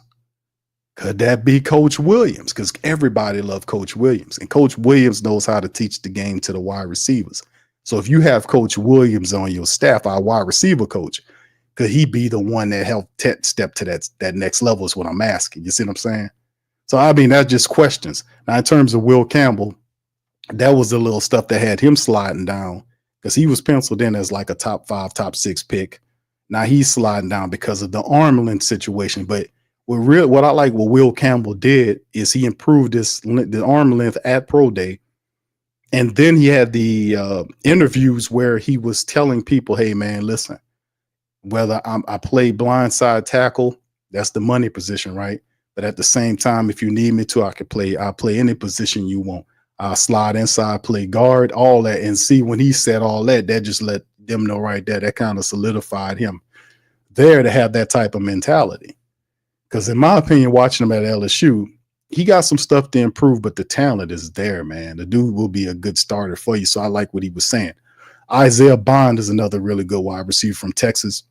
Could that be Coach Williams? Because everybody loved Coach Williams, and Coach Williams knows how to teach the game to the wide receivers. So if you have Coach Williams on your staff, our wide receiver coach, could he be the one that helped step to that next level is what I'm asking. You see what I'm saying? So, I mean, that's just questions. Now, in terms of Will Campbell, that was the little stuff that had him sliding down, because he was penciled in as like a top 5, top 6 pick. Now he's sliding down because of the arm length situation. But what I like what Will Campbell did is he improved the arm length at Pro Day. And then he had the interviews where he was telling people, hey, man, listen, whether I play blindside tackle, that's the money position, right? But at the same time, if you need me to, I'll play any position you want. I'll slide inside, play guard, all that. And see, when he said all that, that just let them know right there. That kind of solidified him there to have that type of mentality. Because in my opinion, watching him at LSU, he got some stuff to improve, but the talent is there, man. The dude will be a good starter for you. So I like what he was saying. Isaiah Bond is another really good wide receiver from Texas.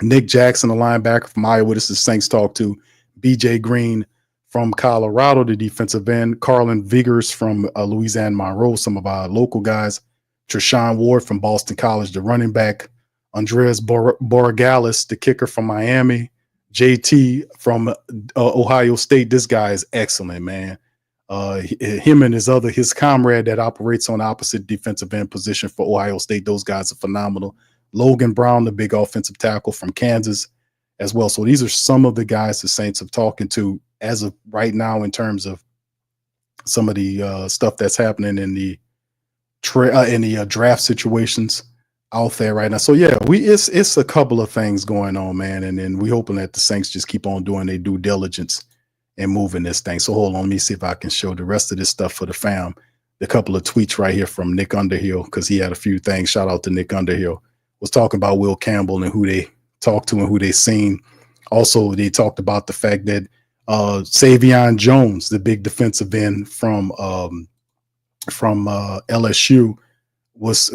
Nick Jackson, a linebacker from Iowa. This is Saints Talk to BJ Green from Colorado, the defensive end. Carlin Vigors from Louisiana Monroe, some of our local guys. Treshaun Ward from Boston College, the running back. Andreas Borregales, the kicker from Miami. JT from Ohio State. This guy is excellent, man. Him and his comrade that operates on the opposite defensive end position for Ohio State, those guys are phenomenal. Logan Brown, the big offensive tackle from Kansas as well. So these are some of the guys the Saints have talking to as of right now in terms of some of the stuff that's happening in the draft situations out there right now. So yeah, it's a couple of things going on, man. And then we hoping that the Saints just keep on doing their due diligence and moving this thing. So hold on, let me see if I can show the rest of this stuff for the fam. A couple of tweets right here from Nick Underhill, because he had a few things. Shout out to Nick Underhill. Was talking about Will Campbell and who they talked to and who they seen. Also, they talked about the fact that Savion Jones, the big defensive end from LSU, was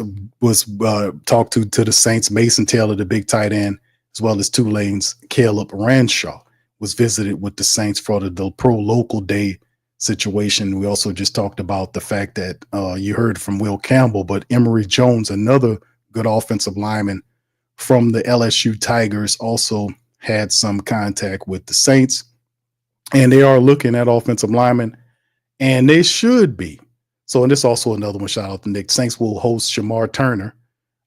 talked to the Saints. Mason Taylor, the big tight end, as well as Tulane's Caleb Ranshaw, was visited with the Saints for the Pro Local Day situation. We also just talked about the fact that you heard from Will Campbell, but Emory Jones, another good offensive lineman from the LSU Tigers, also had some contact with the Saints, and they are looking at offensive linemen, and they should be. So, and this also another one, shout out to Nick. Saints will host Shamar Turner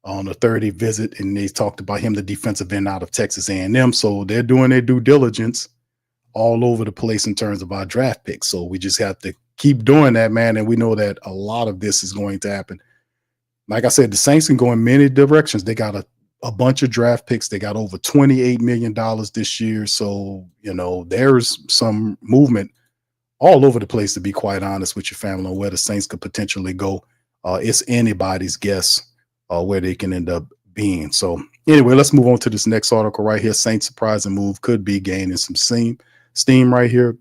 on a 30 visit, and they talked about him, the defensive end out of Texas A&M. So they're doing their due diligence all over the place in terms of our draft picks. So we just have to keep doing that, man, and we know that a lot of this is going to happen. Like I said, the Saints can go in many directions. They got a bunch of draft picks. They got over $28 million this year. So, you know, there's some movement all over the place, to be quite honest with your family, on where the Saints could potentially go. It's anybody's guess where they can end up being. So anyway, let's move on to this next article right here. Saints surprising move could be gaining some steam right here.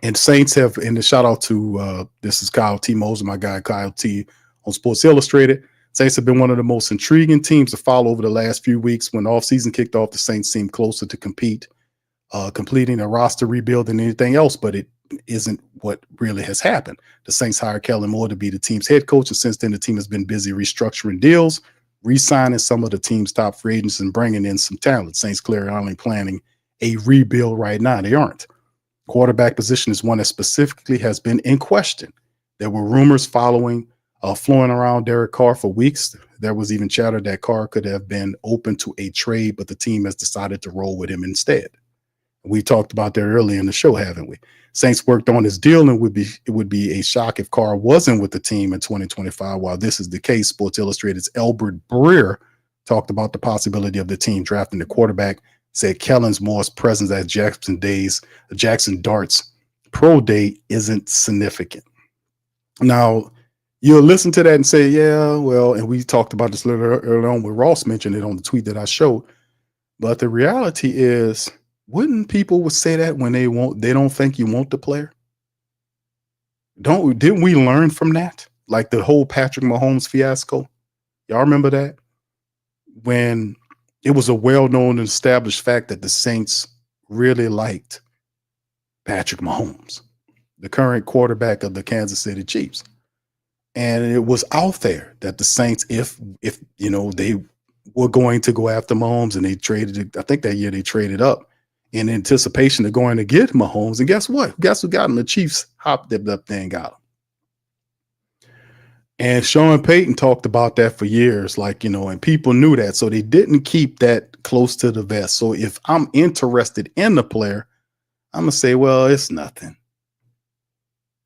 And Saints have, and the shout out to, this is Kyle T. Moser, my guy Kyle T. on Sports Illustrated. Saints have been one of the most intriguing teams to follow over the last few weeks. When the offseason kicked off, the Saints seemed closer to completing a roster rebuild than anything else, but it isn't what really has happened. The Saints hired Kellen Moore to be the team's head coach, and since then the team has been busy restructuring deals re-signing some of the team's top free agents and bringing in some talent. Saints clearly aren't planning a rebuild right now. They aren't. Quarterback position is one that specifically has been in question. There were rumors flowing around Derek Carr for weeks. There was even chatter that Carr could have been open to a trade, but the team has decided to roll with him instead. We talked about that earlier in the show, haven't we? Saints worked on his deal, and it would be a shock if Carr wasn't with the team in 2025. While this is the case, Sports Illustrated's Albert Breer talked about the possibility of the team drafting the quarterback, said Kellen Moore's presence at Jaxson Dart's pro day isn't significant. Now, you'll listen to that and say, yeah, well, and we talked about this a little earlier on when Ross mentioned it on the tweet that I showed. But the reality is, wouldn't people would say that when they don't think you want the player? Didn't we learn from that? Like the whole Patrick Mahomes fiasco. Y'all remember that? When it was a well-known and established fact that the Saints really liked Patrick Mahomes, the current quarterback of the Kansas City Chiefs. And it was out there that the Saints, if they were going to go after Mahomes, and they traded, I think that year they traded up in anticipation of going to get Mahomes. And guess what? Guess who got him? The Chiefs hopped up there and got him. And Sean Payton talked about that for years, and people knew that. So they didn't keep that close to the vest. So if I'm interested in the player, I'm going to say, well, it's nothing.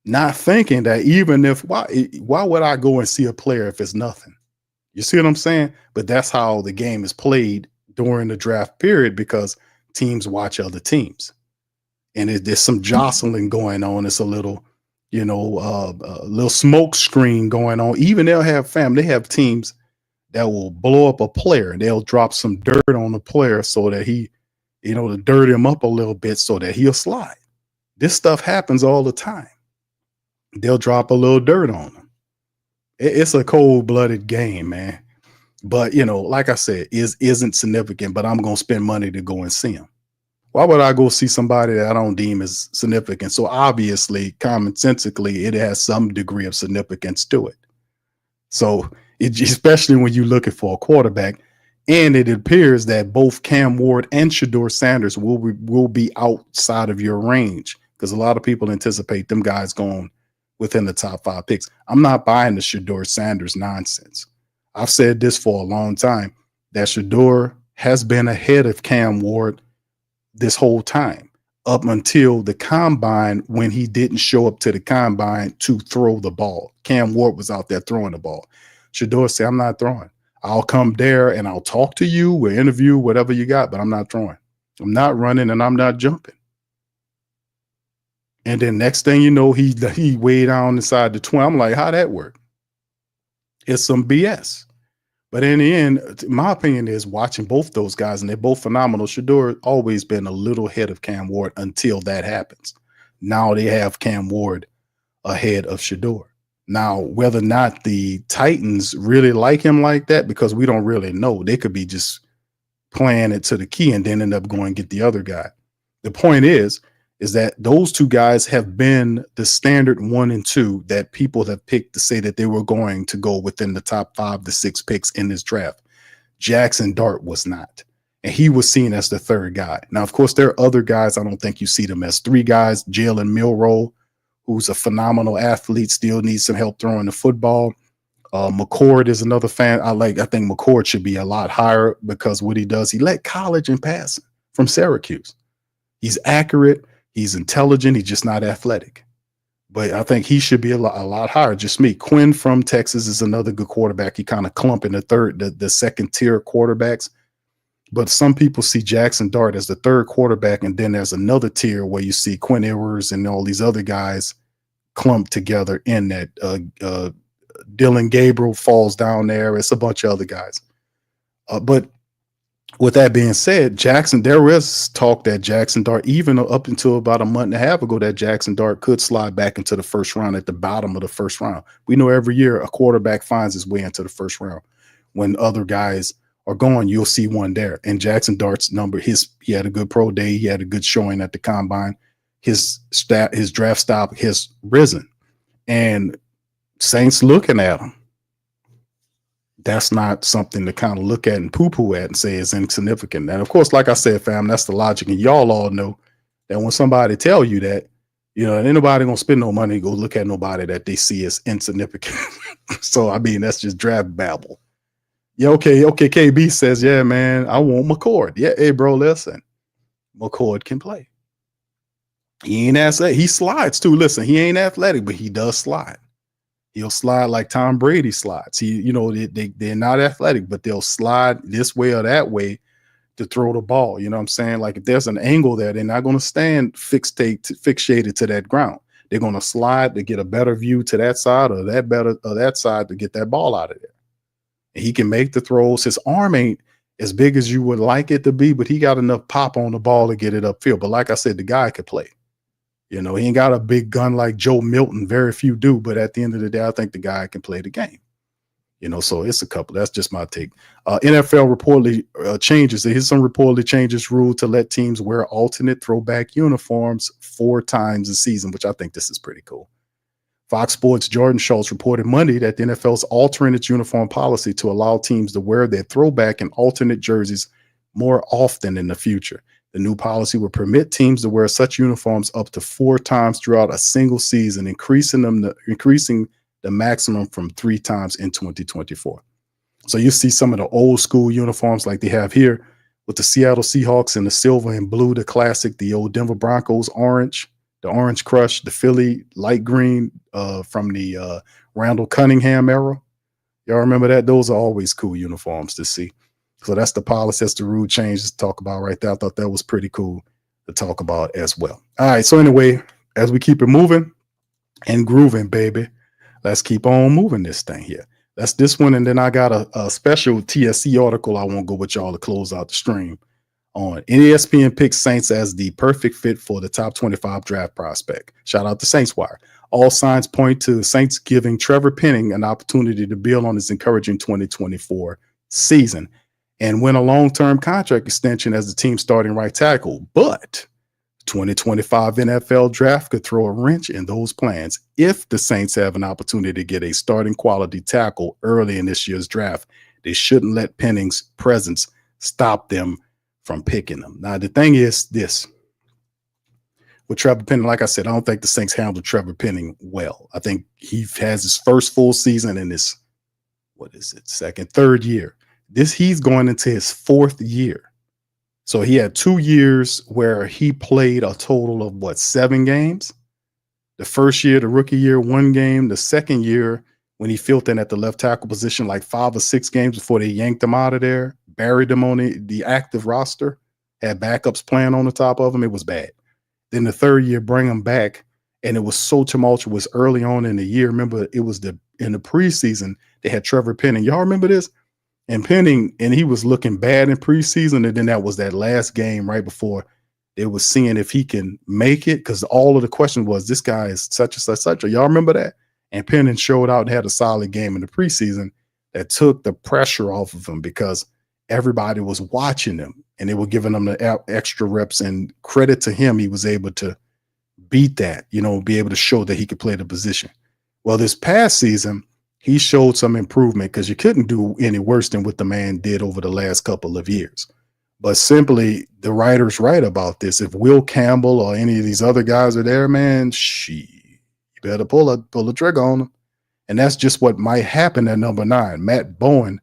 Not thinking that even if, why would I go and see a player if it's nothing? You see what I'm saying? But that's how the game is played during the draft period, because teams watch other teams. And there's some jostling going on. It's a little, a little smoke screen going on. Even they have teams that will blow up a player, and they'll drop some dirt on the player so that he, to dirt him up a little bit so that he'll slide. This stuff happens all the time. They'll drop a little dirt on them. It's a cold-blooded game, man. But, like I said, isn't significant, but I'm going to spend money to go and see him. Why would I go see somebody that I don't deem as significant? So obviously, commonsensically, it has some degree of significance to it. So especially when you're looking for a quarterback, and it appears that both Cam Ward and Shedeur Sanders will be outside of your range, because a lot of people anticipate them guys going within the top 5 picks. I'm not buying the Shedeur Sanders nonsense. I've said this for a long time, that Shedeur has been ahead of Cam Ward this whole time, up until the combine, when he didn't show up to the combine to throw the ball. Cam Ward was out there throwing the ball. Shedeur said, I'm not throwing. I'll come there and I'll talk to you, we'll interview, whatever you got, but I'm not throwing. I'm not running, and I'm not jumping. And then next thing you know, he way down inside the 20. I'm like, how'd that work? It's some BS. But in the end, my opinion is, watching both those guys, and they're both phenomenal. Shedeur always been a little ahead of Cam Ward until that happens. Now they have Cam Ward ahead of Shedeur. Now, whether or not the Titans really like him like that, because we don't really know. They could be just playing it to the key and then end up going and get the other guy. The point is that those two guys have been the standard 1 and 2 that people have picked to say that they were going to go within the top 5 to 6 picks in this draft. Jaxson Dart was not, and he was seen as the third guy. Now, of course, there are other guys. I don't think you see them as 3 guys. Jalen Milroe, who's a phenomenal athlete, still needs some help throwing the football. McCord is another fan. I think McCord should be a lot higher, because what he does, he led college in passing from Syracuse. He's accurate. He's intelligent. He's just not athletic. But I think he should be a lot higher. Just me. Quinn from Texas is another good quarterback. He kind of clump in the second tier quarterbacks. But some people see Jaxson Dart as the third quarterback, and then there's another tier where you see Quinn Ewers and all these other guys clumped together in that. Dylan Gabriel falls down there. It's a bunch of other guys. But with that being said, there is talk that Jaxson Dart, even up until about a month and a half ago, that Jaxson Dart could slide back into the first round, at the bottom of the first round. We know every year a quarterback finds his way into the first round. When other guys are going, you'll see one there. And Jaxson Dart's number, he had a good pro day. He had a good showing at the combine. His draft stock has risen. And Saints looking at him. that's not something to kind of look at and poo-poo at and say is insignificant. And of course, like I said, fam, that's the logic. And y'all all know that when somebody tell you that, you know, ain't nobody gonna spend no money to go look at nobody that they see as insignificant. So I mean, that's just draft babble. Yeah, okay. KB says, yeah, man, I want McCord. Yeah, hey, bro, listen, McCord can play. He ain't athletic. He slides too. Listen, he ain't athletic, but he does slide. He'll slide like Tom Brady slides. They're not athletic, but they'll slide this way or that way to throw the ball. You know what I'm saying? Like if there's an angle there, they're not going to stand fixated to that ground. They're going to slide to get a better view to that side or that side to get that ball out of there. And he can make the throws. His arm ain't as big as you would like it to be, but he got enough pop on the ball to get it upfield. But like I said, the guy could play. You know, he ain't got a big gun like Joe Milton. Very few do. But at the end of the day, I think the guy can play the game. You know, so it's a couple. That's just my take. NFL reportedly changes. Here's some reportedly changes rule to let teams wear alternate throwback uniforms 4 times a season, which I think this is pretty cool. Fox Sports' Jordan Schultz reported Monday that the NFL's altering its uniform policy to allow teams to wear their throwback and alternate jerseys more often in the future. The new policy will permit teams to wear such uniforms up to 4 times throughout a single season, increasing the maximum from 3 times in 2024. So you see some of the old school uniforms like they have here with the Seattle Seahawks in the silver and blue, the classic, the old Denver Broncos orange, the Orange Crush, the Philly light green from the Randall Cunningham era. Y'all remember that? Those are always cool uniforms to see. So that's the policy, that's the rule changes to talk about right there. I thought that was pretty cool to talk about as well. All right, so anyway, as we keep it moving and grooving, baby, let's keep on moving this thing here. That's this one, and then I got a special TSC article I won't go with y'all to close out the stream on. ESPN picks Saints as the perfect fit for the top 25 draft prospect. Shout out to Saints Wire. All signs point to Saints giving Trevor Penning an opportunity to build on his encouraging 2024 season and win a long-term contract extension as the team's starting right tackle. But 2025 NFL draft could throw a wrench in those plans if the Saints have an opportunity to get a starting quality tackle early in this year's draft. They shouldn't let Penning's presence stop them from picking them. Now, the thing is this. With Trevor Penning, like I said, I don't think the Saints handled Trevor Penning well. I think he has his first full season in his, third year. He's going into his 4th year. So he had 2 years where he played a total of 7 games. The first year, the rookie year, 1 game. The second year, when he filled in at the left tackle position, like 5 or 6 games before they yanked him out of there, buried him on the active roster, had backups playing on the top of him. It was bad. Then the third year, bring him back, and it was so tumultuous early on in the year. Remember, it was in the preseason, they had Trevor Penning. Y'all remember this? And Penning, and he was looking bad in preseason, and then that was that last game right before they was seeing if he can make it, because all of the question was, this guy is such and such, such. Y'all remember that? And Penning showed out and had a solid game in the preseason that took the pressure off of him because everybody was watching him, and they were giving him the extra reps, and credit to him, he was able to beat that, be able to show that he could play the position. Well, this past season, he showed some improvement because you couldn't do any worse than what the man did over the last couple of years. But simply, the writers write about this. If Will Campbell or any of these other guys are there, man, you better pull the trigger on them. And that's just what might happen at number 9. Matt Bowen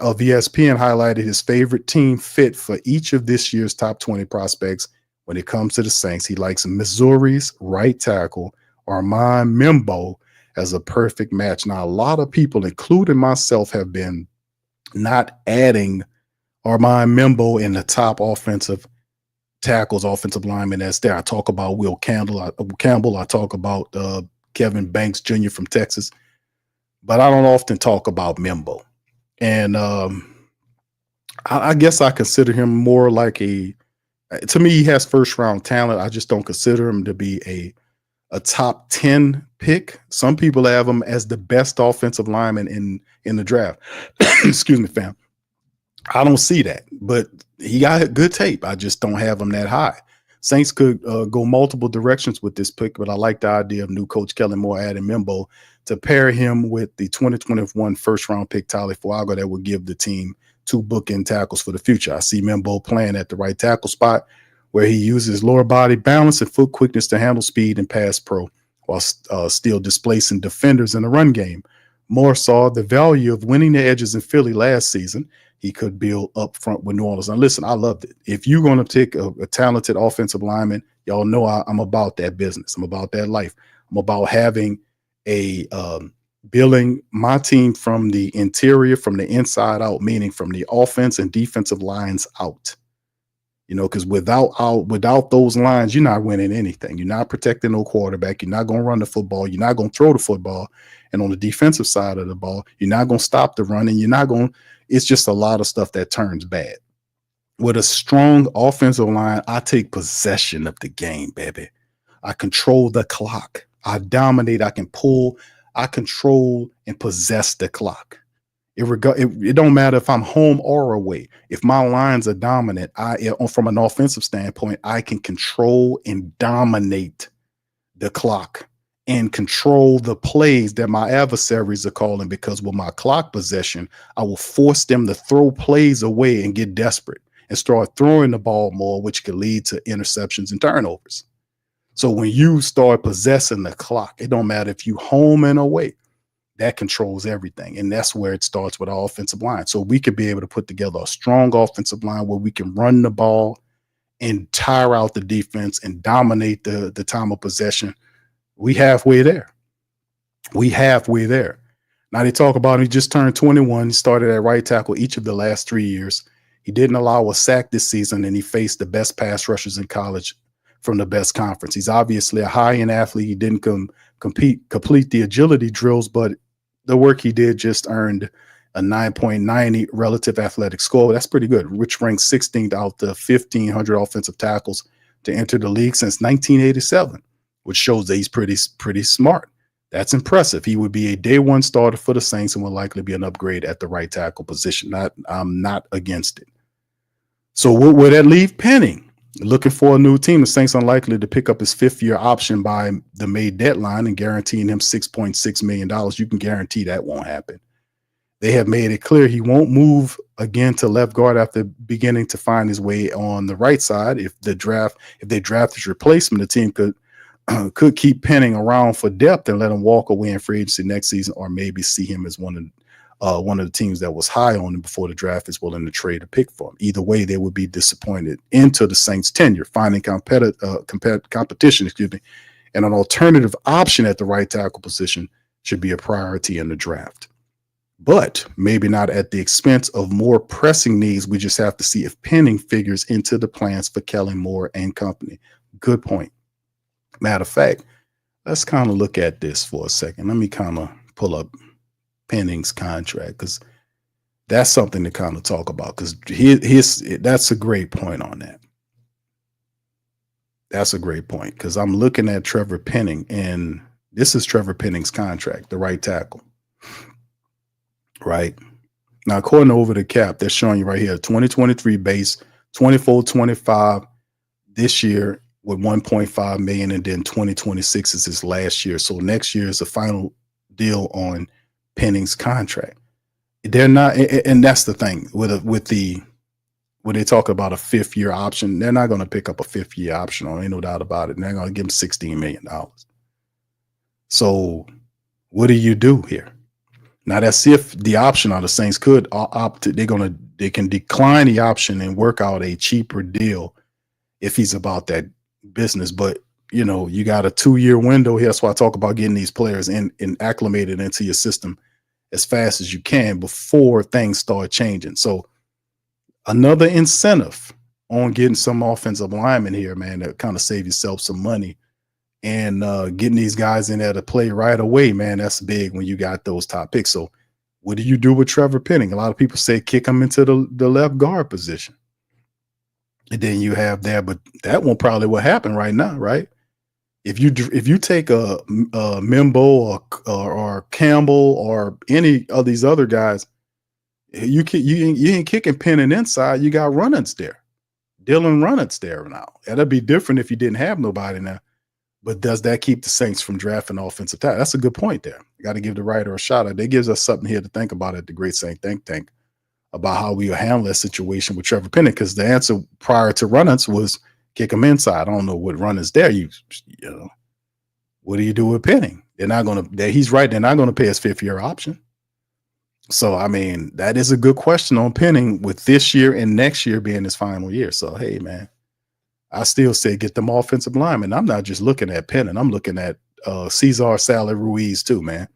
of ESPN highlighted his favorite team fit for each of this year's top 20 prospects. When it comes to the Saints, he likes Missouri's right tackle, Armand Membo, as a perfect match. Now, a lot of people, including myself, have been not adding Armand Membo in the top offensive tackles, offensive linemen that's there. I talk about Will Campbell. I talk about Kevin Banks Jr. from Texas, but I don't often talk about Membo. And I guess I consider him more like to me, he has first-round talent. I just don't consider him to be a top 10 pick. Some people have him as the best offensive lineman in the draft. Excuse me, fam. I don't see that, but he got good tape. I just don't have him that high. Saints could go multiple directions with this pick, but I like the idea of new coach Kellen Moore adding Membo to pair him with the 2021 first round pick Tyler Fuaga that would give the team 2 bookend tackles for the future. I see Membo playing at the right tackle spot where he uses lower body balance and foot quickness to handle speed and pass pro while still displacing defenders in the run game. Moore saw the value of winning the edges in Philly last season. He could build up front with New Orleans. Now, listen, I loved it. If you're going to take a talented offensive lineman, y'all know I'm about that business. I'm about that life. I'm about having a building my team from the interior, from the inside out, meaning from the offense and defensive lines out. You know, because without those lines, you're not winning anything. You're not protecting no quarterback. You're not going to run the football. You're not going to throw the football. And on the defensive side of the ball, you're not going to stop the running. You're not going. It's just a lot of stuff that turns bad. With a strong offensive line, I take possession of the game, baby. I control the clock. I dominate. I can pull. I control and possess the clock. It don't matter if I'm home or away. If my lines are dominant, from an offensive standpoint, I can control and dominate the clock and control the plays that my adversaries are calling, because with my clock possession, I will force them to throw plays away and get desperate and start throwing the ball more, which could lead to interceptions and turnovers. So when you start possessing the clock, it don't matter if you home and away. That controls everything. And that's where it starts with our offensive line. So we could be able to put together a strong offensive line where we can run the ball and tire out the defense and dominate the time of possession. We halfway there. Now they talk about he just turned 21. He started at right tackle each of the last 3 years. He didn't allow a sack this season, and he faced the best pass rushers in college from the best conference. He's obviously a high-end athlete. He didn't complete the agility drills, but the work he did just earned a 9.90 relative athletic score. That's pretty good, which ranks 16th out the 1,500 offensive tackles to enter the league since 1987, which shows that he's pretty smart. That's impressive. He would be a day one starter for the Saints and will likely be an upgrade at the right tackle position. I'm not against it. So what would that leave Penning? Looking for a new team. The Saints unlikely to pick up his 5th-year option by the May deadline and guaranteeing him $6.6 million. You can guarantee that won't happen. They have made it clear he won't move again to left guard after beginning to find his way on the right side. If they draft his replacement, the team could keep Penning around for depth and let him walk away in free agency next season, or maybe see him as one of the teams that was high on him before the draft is willing to trade a pick for him. Either way, they would be disappointed into the Saints' tenure. Finding competition, and an alternative option at the right tackle position should be a priority in the draft. But maybe not at the expense of more pressing needs. We just have to see if Penning figures into the plans for Kellen Moore and company. Good point. Matter of fact, let's kind of look at this for a second. Let me kind of pull up Penning's contract, because that's something to kind of talk about, because that's a great point on that. That's a great point, because I'm looking at Trevor Penning, and this is Trevor Penning's contract, the right tackle. Right now, according to Over the Cap, they're showing you right here 2023 base, 24-25 this year with 1.5 million, and then 2026 is his last year. So next year is the final deal on Penning's contract. They're not, and that's the thing when they talk about a 5th-year option, they're not going to pick up a 5th-year option. Ain't no doubt about it. And they're going to give him $16 million. So what do you do here? Now that's if the option on the Saints could opt. They can decline the option and work out a cheaper deal if he's about that business. But you got a 2-year window here. That's why I talk about getting these players in acclimated into your system as fast as you can before things start changing. So another incentive on getting some offensive linemen here, man, to kind of save yourself some money and getting these guys in there to play right away, man. That's big when you got those top picks. So what do you do with Trevor Penning? A lot of people say kick him into the left guard position. And then you have there, but that won't probably what happen right now, right? If you take a Mimbo or Campbell or any of these other guys, you ain't kicking Penning inside. You got Runnets there, Dylan Runnets there now. That'd be different if you didn't have nobody now. But does that keep the Saints from drafting offensive tackle? That's a good point there. Got to give the writer a shout out. That gives us something here to think about at the Great Saint Think Tank about how we will handle that situation with Trevor Penning, because the answer prior to Runners was kick him inside. I don't know what run is there. You know, what do you do with Penning? They're not going to, he's right. They're not going to pay his 5th-year option. So, I mean, that is a good question on Penning with this year and next year being his final year. So, hey, man, I still say get them offensive linemen. I'm not just looking at Penning. I'm looking at Cesar Salad Ruiz too, man.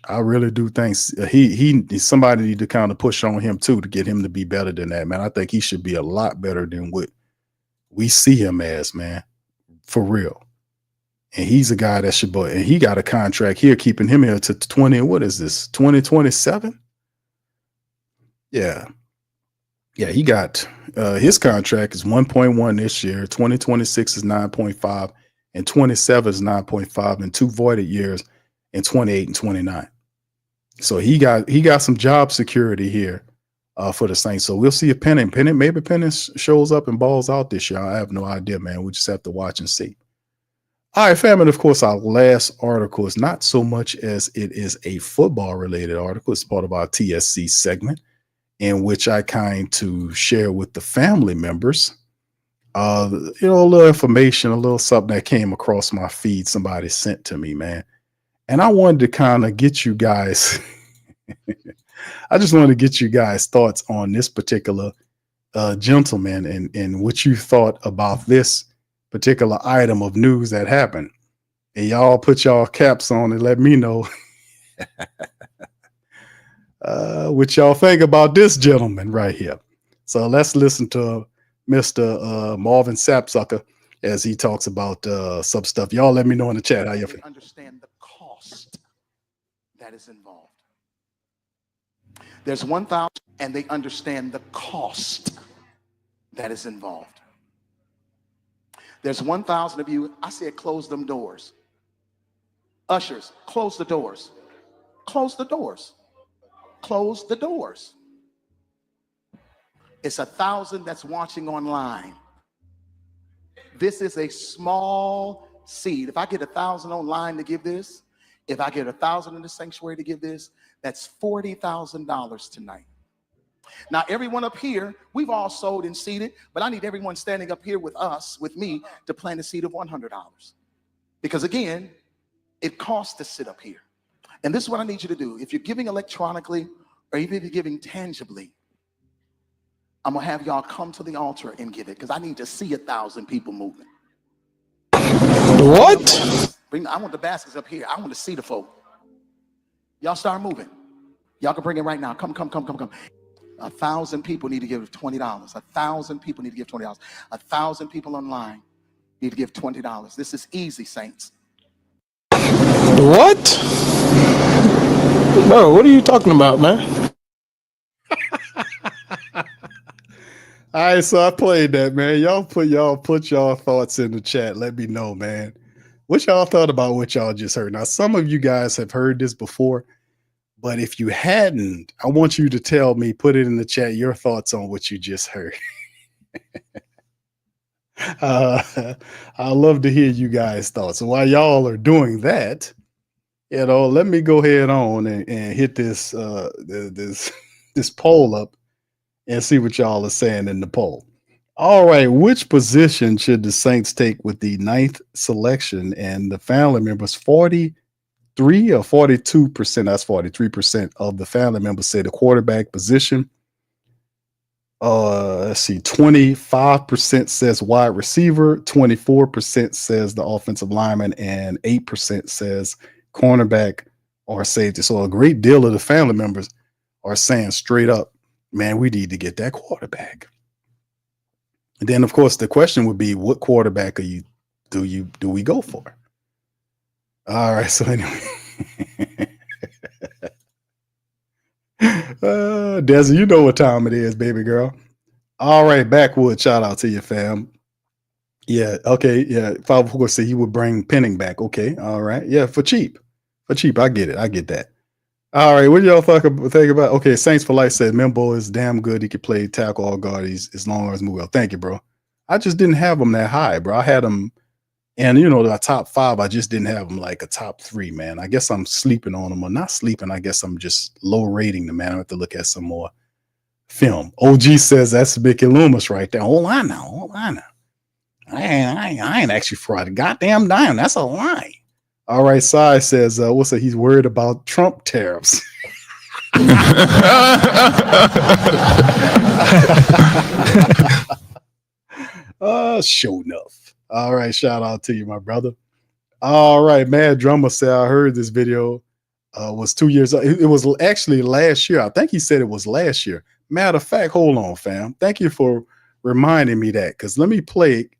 I really do think he somebody need to kind of push on him too to get him to be better than that, man. I think he should be a lot better than what we see him as, man, for real. And he's a guy that should, and he got a contract here keeping him here to 20. What is this? 2027? Yeah. Yeah, he got his contract is 1.1 this year, 2026 is 9.5, and 27 is 9.5, and 2 voided years in 28 and 29. So he got some job security here for the Saints. So we'll see if Penning shows up and balls out this year. I have no idea, man. We just have to watch and see. All right, fam, and of course, our last article is not so much as it is a football-related article. It's part of our TSC segment, in which I kind to share with the family members, a little information, a little something that came across my feed. Somebody sent to me, man. And I wanted to kind of get you guys, I just wanted to get you guys' thoughts on this particular gentleman and what you thought about this particular item of news that happened. And y'all put y'all caps on and let me know what y'all think about this gentleman right here. So let's listen to Mr. Marvin Sapsucker as he talks about some stuff. Y'all let me know in the chat how you feel. Understand the cost that is involved. There's 1,000, and they understand the cost that is involved. There's 1,000 of you. I said, close them doors. Ushers, close the doors. Close the doors. Close the doors. It's 1,000 that's watching online. This is a small seed. If I get 1,000 online to give this, if I get 1,000 in the sanctuary to give this, that's $40,000 tonight. Now, everyone up here, we've all sold and seeded, but I need everyone standing up here with us, with me, to plant a seed of $100. Because again, it costs to sit up here. And this is what I need you to do. If you're giving electronically, or even if you're giving tangibly, I'm gonna have y'all come to the altar and give it, because I need to see 1,000 people moving. What? I want the baskets up here. I want to see the folk. Y'all start moving. Y'all can bring it right now. Come. 1,000 people need to give $20. 1,000 people need to give $20. 1,000 people online need to give $20. This is easy, saints. What? Bro, what are you talking about, man? All right, so I played that, man. Y'all put y'all thoughts in the chat. Let me know, man. What y'all thought about what y'all just heard. Now, some of you guys have heard this before, but if you hadn't, I want you to tell me, put it in the chat, your thoughts on what you just heard. I love to hear you guys' thoughts. So while y'all are doing that, let me go ahead on and hit this this poll up and see what y'all are saying in the poll. All right, which position should the Saints take with the 9th selection? And the family members, 43 or 42%, that's 43% of the family members say the quarterback position. Let's see, 25% says wide receiver, 24% says the offensive lineman, and 8% says cornerback or safety. So a great deal of the family members are saying straight up, man, we need to get that quarterback. And then, of course, the question would be, what quarterback do we go for? All right, so anyway. Desi, you know what time it is, baby girl. All right, Backwood, shout out to you, fam. Yeah, okay, yeah. If I was going to say you would bring Penning back, okay, all right. Yeah, for cheap. I get it. I get that. All right, what do y'all think about? Okay, Saints for Life said Membo is damn good. He could play tackle or guard as long as move well. Thank you, bro. I just didn't have him that high, bro. I had him And you know, the top 5, I just didn't have them like a top 3, man. I guess I'm sleeping on them, or not sleeping. I guess I'm just low rating them, man. I have to look at some more film. OG says that's Mickey Loomis right there. Hold on now. I ain't actually fraud. Goddamn dime. That's a lie. All right, Sai says, what's it? He's worried about Trump tariffs. Show enough. All right, shout out to you, my brother. All right, Mad Drummer said, I heard this video was 2 years old. It was actually last year. I think he said it was last year. Matter of fact, hold on, fam. Thank you for reminding me that, because let me play.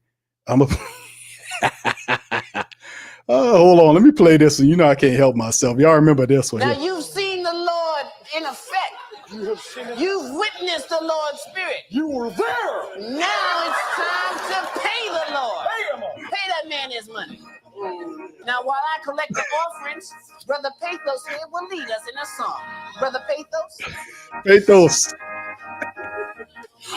Hold on, let me play this one. You know I can't help myself. Y'all remember this one? Now you've seen the Lord in effect. You've witnessed the Lord's Spirit. You were there. Now it's time to pay the Lord. Pay that man his money. Now while I collect the offerings, Brother Pathos here will lead us in a song. Brother Pathos? Pathos.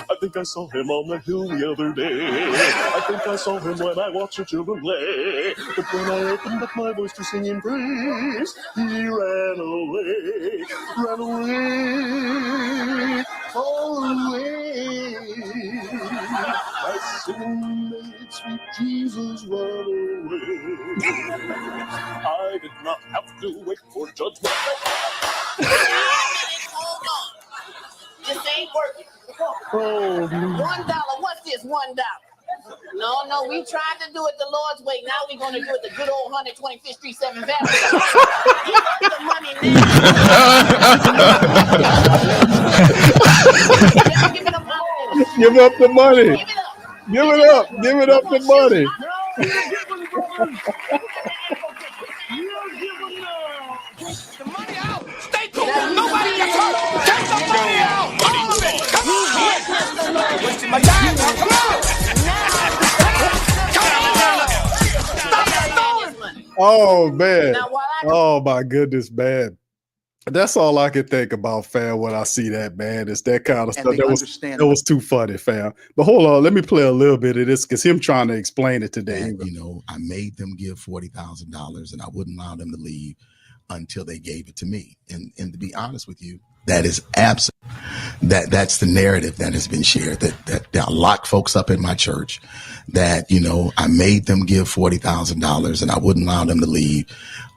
I think I saw him on the hill the other day. I think I saw him when I watched the children play. But when I opened up my voice to sing in praise, he ran away, away. My sin made sweet Jesus run away. I did not have to wait for judgment. Hold on. This ain't working. $1. What's this? $1. No, we tried to do it the Lord's way. Now we're going to do it the good old 125th Street 7th Avenue. Give us the money now. Give up the money. Give it up. Give it up the money. The money out. Stay cool. Nobody gets hurt. Take the money out. All of it. Come on. Wasting my time. Come on. Oh man. Oh my goodness, man. That's all I can think about, fam, when I see that, man. It's that kind of stuff. That was too funny, fam. But hold on, let me play a little bit of this because him trying to explain it today. And, you know, I made them give $40,000 and I wouldn't allow them to leave until they gave it to me. And to be honest with you, that is absent. That's the narrative that has been shared, that lock folks up in my church, that, you know, I made them give $40,000 and I wouldn't allow them to leave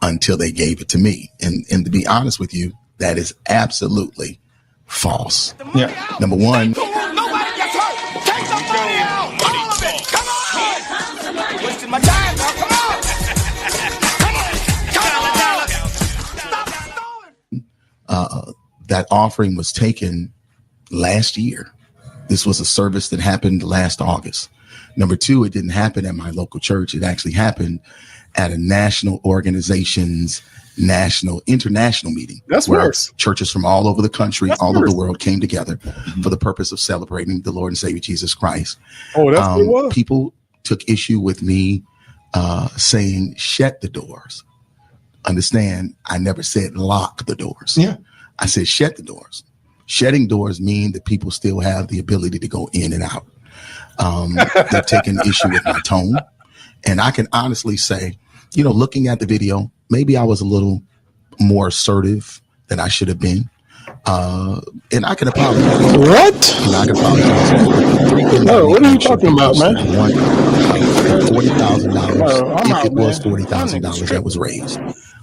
until they gave it to me. And to be honest with you, that is absolutely false. Yeah. Number one. Nobody gets hurt. Take the money out. All of it. Come on. Wasting my time now. Come on. That offering was taken last year. This was a service that happened last August. Number two, it didn't happen at my local church. It actually happened at a national organization's international meeting. That's where worse. Churches from all over the country, That's all worse. over the world came together for the purpose of celebrating the Lord and Savior Jesus Christ. Oh, that's what it was. People took issue with me saying, shut the doors. Understand, I never said lock the doors. Yeah. I said, shut the doors. Shutting doors mean that people still have the ability to go in and out. They're taking issue with my tone. And I can honestly say, you know, looking at the video, maybe I was a little more assertive than I should have been. And I can apologize. What? And I can apologize. No, what are you talking about, man? $40,000, if it was $40,000 that was raised,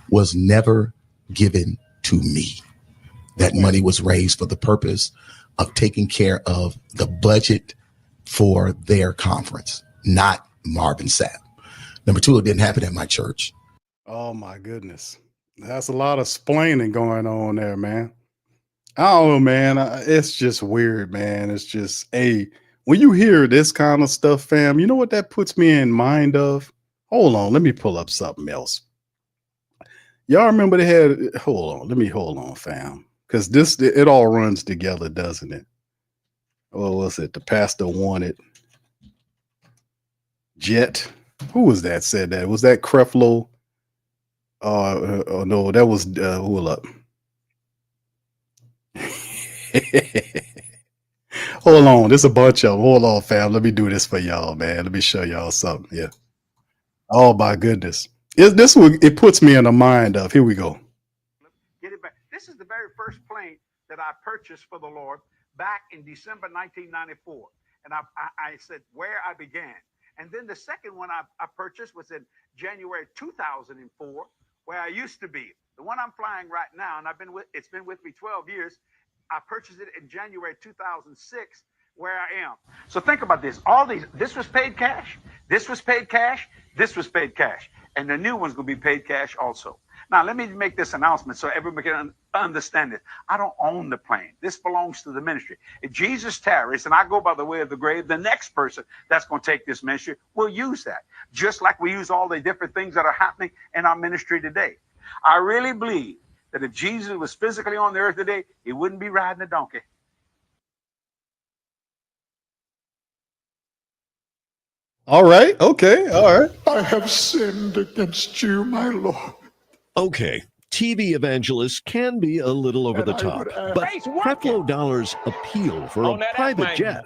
was never given to me. That money was raised for the purpose of taking care of the budget for their conference, not Marvin Sapp. Number two, it didn't happen at my church. Oh my goodness. That's a lot of splaining going on there, man. I don't know, man. It's just weird, man. It's just, when you hear this kind of stuff, fam, you know what that puts me in mind of? Hold on, let me pull up something else. Y'all remember they had, hold on, fam. Because it all runs together, doesn't it? What was it? The pastor wanted Jet. Who was that said that? Was that Creflo? No, that was hold up. Hold on, there's a bunch of them. Hold on, fam. Let me do this for y'all, man. Let me show y'all something here. Oh my goodness. It puts me in the mind of, here we go. Get it back. This is the very first plane that I purchased for the Lord back in December 1994. And I said where I began. And then the second one I purchased was in January 2004, where I used to be. The one I'm flying right now, and it's been with me 12 years. I purchased it in January 2006, where I am. So think about this. This was paid cash. This was paid cash. This was paid cash. And the new one's going to be paid cash also. Now, let me make this announcement so everybody can understand it. I don't own the plane. This belongs to the ministry. If Jesus tarries and I go by the way of the grave, the next person that's going to take this ministry will use that, just like we use all the different things that are happening in our ministry today. I really believe that if Jesus was physically on the earth today, he wouldn't be riding a donkey. All right. Okay. All right. I have sinned against you, my Lord. Okay, TV evangelists can be a little over the top, but Creflo Dollar's appeal for a private jet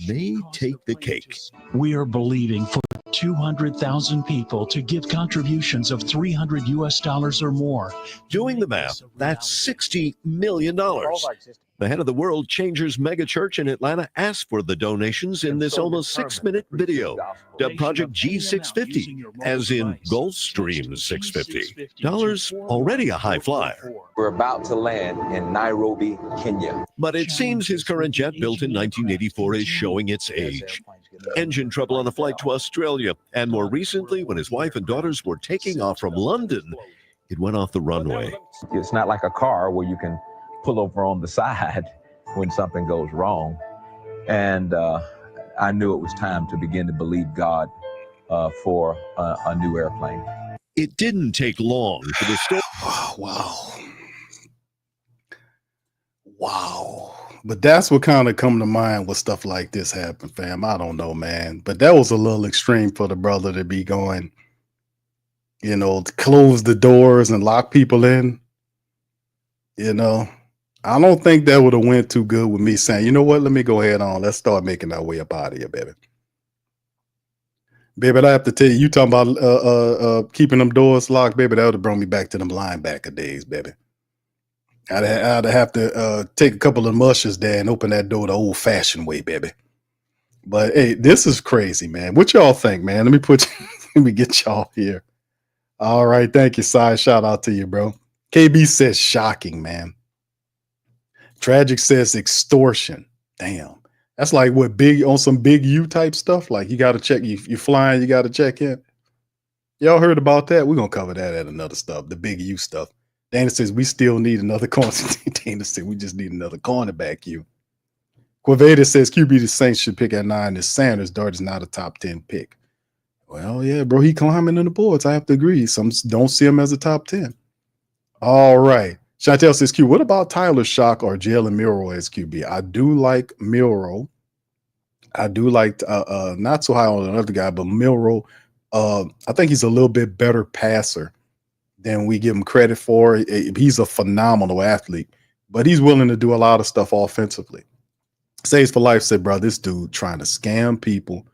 may take the cake. We are believing for 200,000 people to give contributions of $300 US or more. Doing the math, that's $60 million. The head of the World Changers megachurch in Atlanta asked for the donations in this almost 6-minute video, dubbed Project G650, as in Gulfstream 650. Dollar's already a high flyer. We're about to land in Nairobi, Kenya. But it seems his current jet, built in 1984, is showing its age. Engine trouble on the flight to Australia, and more recently, when his wife and daughters were taking off from London, it went off the runway. It's not like a car where you can pull over on the side when something goes wrong. And I knew it was time to begin to believe God for a new airplane. It didn't take long for the story. Wow. But that's what kind of come to mind when stuff like this happen, fam. I don't know, man. But that was a little extreme for the brother to be going, to close the doors and lock people in. I don't think that would have went too good with me saying, you know what, let me go ahead on. Let's start making our way up out of here, baby. Baby, I have to tell you, you talking about keeping them doors locked, baby, that would have brought me back to them linebacker days, baby. I'd have to take a couple of mushes there and open that door the old-fashioned way, baby. But, hey, this is crazy, man. What y'all think, man? Let me get y'all here. All right, thank you, Si. Shout out to you, bro. KB says shocking, man. Tragic says extortion. Damn. That's like what on some big U type stuff. Like you got to check, you flying, you got to check in. Y'all heard about that? We're going to cover that at another stuff, the big U stuff. Dana says we still need another corner. Dana said we just need another cornerback U. Quaveda says QB the Saints should pick at 9 as Sanders. Dart is not a top 10 pick. Well, yeah, bro, he climbing in the boards. I have to agree. Some don't see him as a top 10. All right. Chantel says, Q, what about Tyler Shock or Jalen Milroe as QB? I do like Milroe. I do like, not so high on another guy, but Milroe, I think he's a little bit better passer than we give him credit for. He's a phenomenal athlete, but he's willing to do a lot of stuff offensively. Saves for Life said, bro, this dude trying to scam people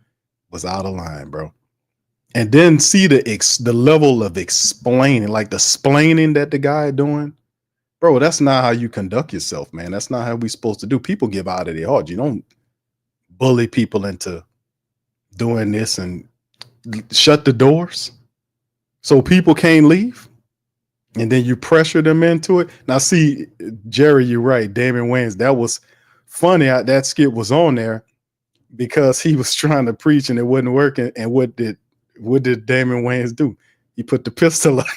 was out of line, bro. And then see the level of explaining, like the splaining that the guy doing. Bro, that's not how you conduct yourself, man. That's not how we supposed to do. People give out of their heart. You don't bully people into doing this and shut the doors so people can't leave. And then you pressure them into it. Now, see, Jerry, you're right. Damon Wayans, that was funny. That skit was on there because he was trying to preach and it wasn't working. And what did Damon Wayans do? He put the pistol up.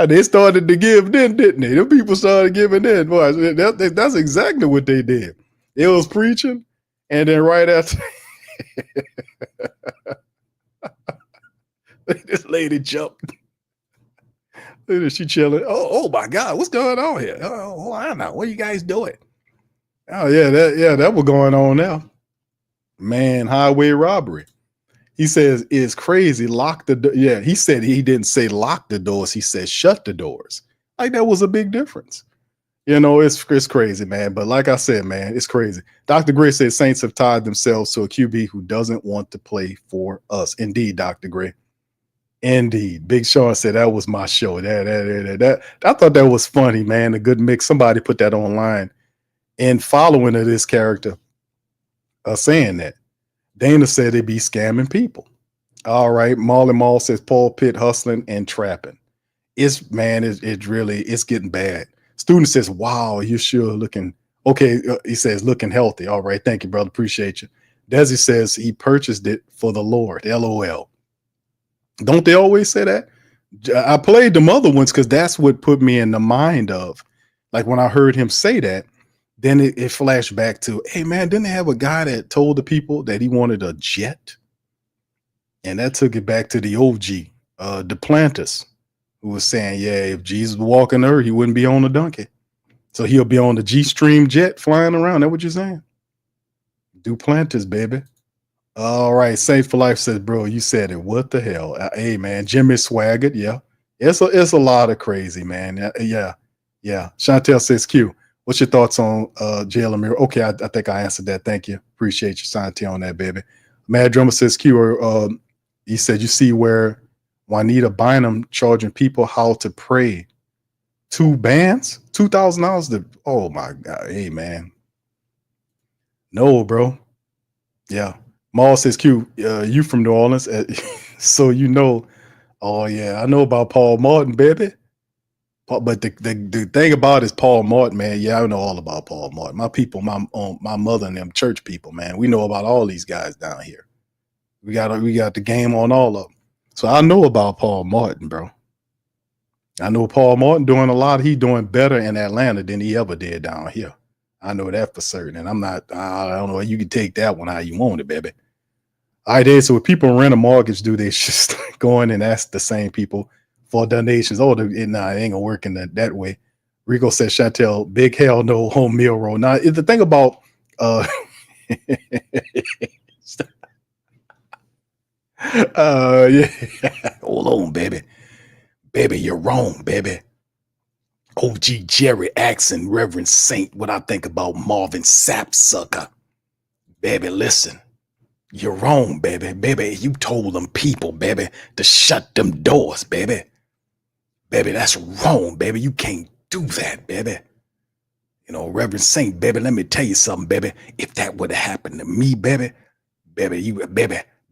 They started to give then, didn't they? The people started giving in. Boy, that's exactly what they did. It was preaching, and then right after, this lady jumped. She chilling. Oh my God, what's going on here? Oh, I don't know. What are you guys doing? Oh yeah, that was going on now. Man, highway robbery. He says it's crazy. Lock the door. Yeah, he said he didn't say lock the doors. He said shut the doors. Like that was a big difference. You know, it's crazy, man. But like I said, man, it's crazy. Dr. Gray said Saints have tied themselves to a QB who doesn't want to play for us. Indeed, Dr. Gray. Indeed. Big Sean said that was my show. That I thought that was funny, man. A good mix. Somebody put that online. And following of this character saying that. Dana said they be scamming people. All right. Marlon Mall says Paul Pitt hustling and trapping. It's really getting bad. Student says, wow, you sure looking okay. He says looking healthy. All right. Thank you, brother. Appreciate you. Desi says he purchased it for the Lord. LOL. Don't they always say that? I played them other ones because that's what put me in the mind of, like when I heard him say that, then it flashed back to, hey man, didn't they have a guy that told the people that he wanted a jet? And that took it back to the OG, Duplantis, who was saying, yeah, if Jesus was walking earth, he wouldn't be on a donkey. So he'll be on the G-Stream jet flying around. That's what you're saying? Duplantis, baby. All right. Saint for Life says, bro, you said it. What the hell? Hey, man. Jimmy Swaggart. Yeah. It's a lot of crazy, man. Yeah. Chantel says, Q, what's your thoughts on Jalen Mirror? Okay. I think I answered that. Thank you. Appreciate you, Chantel, on that, baby. Mad Drummer says, Q, he said, you see where Juanita Bynum charging people how to pray. 2 bands, $2,000. Oh my God. Hey, man. No, bro. Yeah. Maul says, Q, you from New Orleans. So you know, oh yeah, I know about Paul Martin, baby. But the thing about it is Paul Martin, man. Yeah, I know all about Paul Martin. My people, my mother and them church people, man. We know about all these guys down here. We got the game on all of them. So I know about Paul Martin, bro. I know Paul Martin doing a lot. He doing better in Atlanta than he ever did down here. I know that for certain. And I don't know. You can take that one how you want it, baby. All right, Dave. So when people rent a mortgage, do they just go in and ask the same people for donations? Oh, it ain't gonna work in that way. Rico says, Chantel, big hell no, home meal roll. Now, the thing about yeah. Hold on, baby. Baby, you're wrong, baby. OG Jerry Axon, Reverend Saint, what I think about Marvin Sapsucker. Baby, listen. You're wrong, baby. Baby, you told them people, baby, to shut them doors, baby. Baby, that's wrong, baby. You can't do that, baby. You know, Reverend Saint, baby, let me tell you something, baby. If that would have happened to me, baby, baby,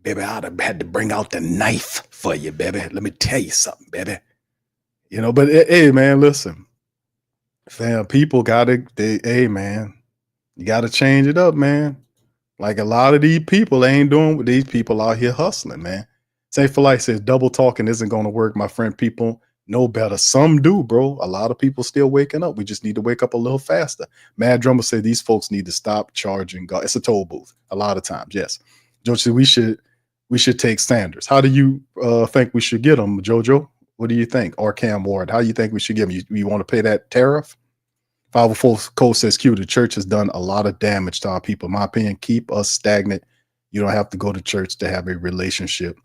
I'd have had to bring out the knife for you, baby. Let me tell you something, baby. You know, but hey, man, listen. Fam, people hey, man, you gotta change it up, man. Like a lot of these people ain't doing what these people out here hustling, man. Saint for Life says double talking isn't going to work, my friend. People know better. Some do, bro. A lot of people still waking up. We just need to wake up a little faster. Mad Drummer said these folks need to stop charging. It's a toll booth a lot of times. Yes. Jojo said we should take Sanders. How do you think we should get them, Jojo? What do you think? Or Cam Ward, how do you think we should give them? You want to pay that tariff? 504 Cole says, Q, the church has done a lot of damage to our people. In my opinion, keep us stagnant. You don't have to go to church to have a relationship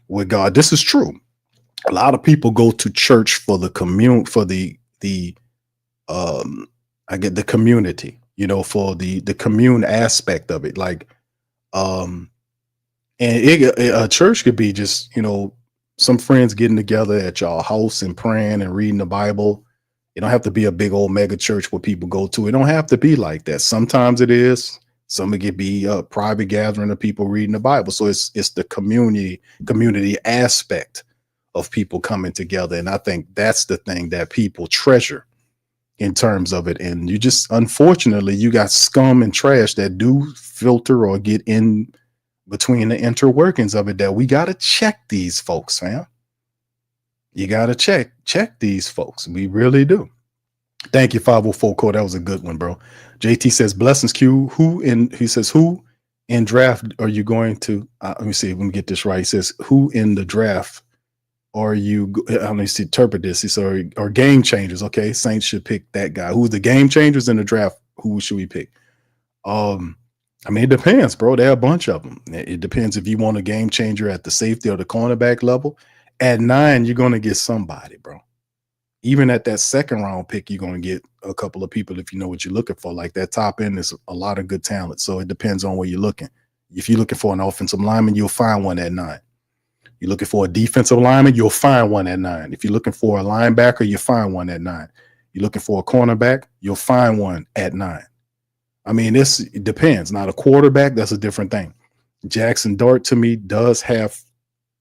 with God. This is true. A lot of people go to church for the community, you know, for the commune aspect of it. Like, and a church could be just, you know, some friends getting together at y'all house and praying and reading the Bible. It don't have to be a big old mega church where people go to. It don't have to be like that. Sometimes it is. Some it could be a private gathering of people reading the Bible. So it's the community aspect of people coming together. And I think that's the thing that people treasure in terms of it. And you just, unfortunately, you got scum and trash that do filter or get in between the interworkings of it, that we got to check these folks, man. You got to check these folks. We really do. Thank you, 504 Code. That was a good one, bro. JT says, blessings, Q. Who in draft are you going to, let me see, let me get this right. He says, who in the draft are you, let me see, interpret this. He said, or game changers. Okay. Saints should pick that guy. Who's the game changers in the draft? Who should we pick? I mean, it depends, bro. There are a bunch of them. It depends if you want a game changer at the safety or the cornerback level. At 9, you're going to get somebody, bro. even at that second round pick, you're going to get a couple of people if you know what you're looking for. Like that top end is a lot of good talent. So it depends on where you're looking. If you're looking for an offensive lineman, you'll find one at 9. You're looking for a defensive lineman, you'll find one at 9. If you're looking for a linebacker, you'll find one at 9. You're looking for a cornerback, you'll find one at 9. I mean, it depends. Now, the quarterback, that's a different thing. Jaxson Dart, to me, does have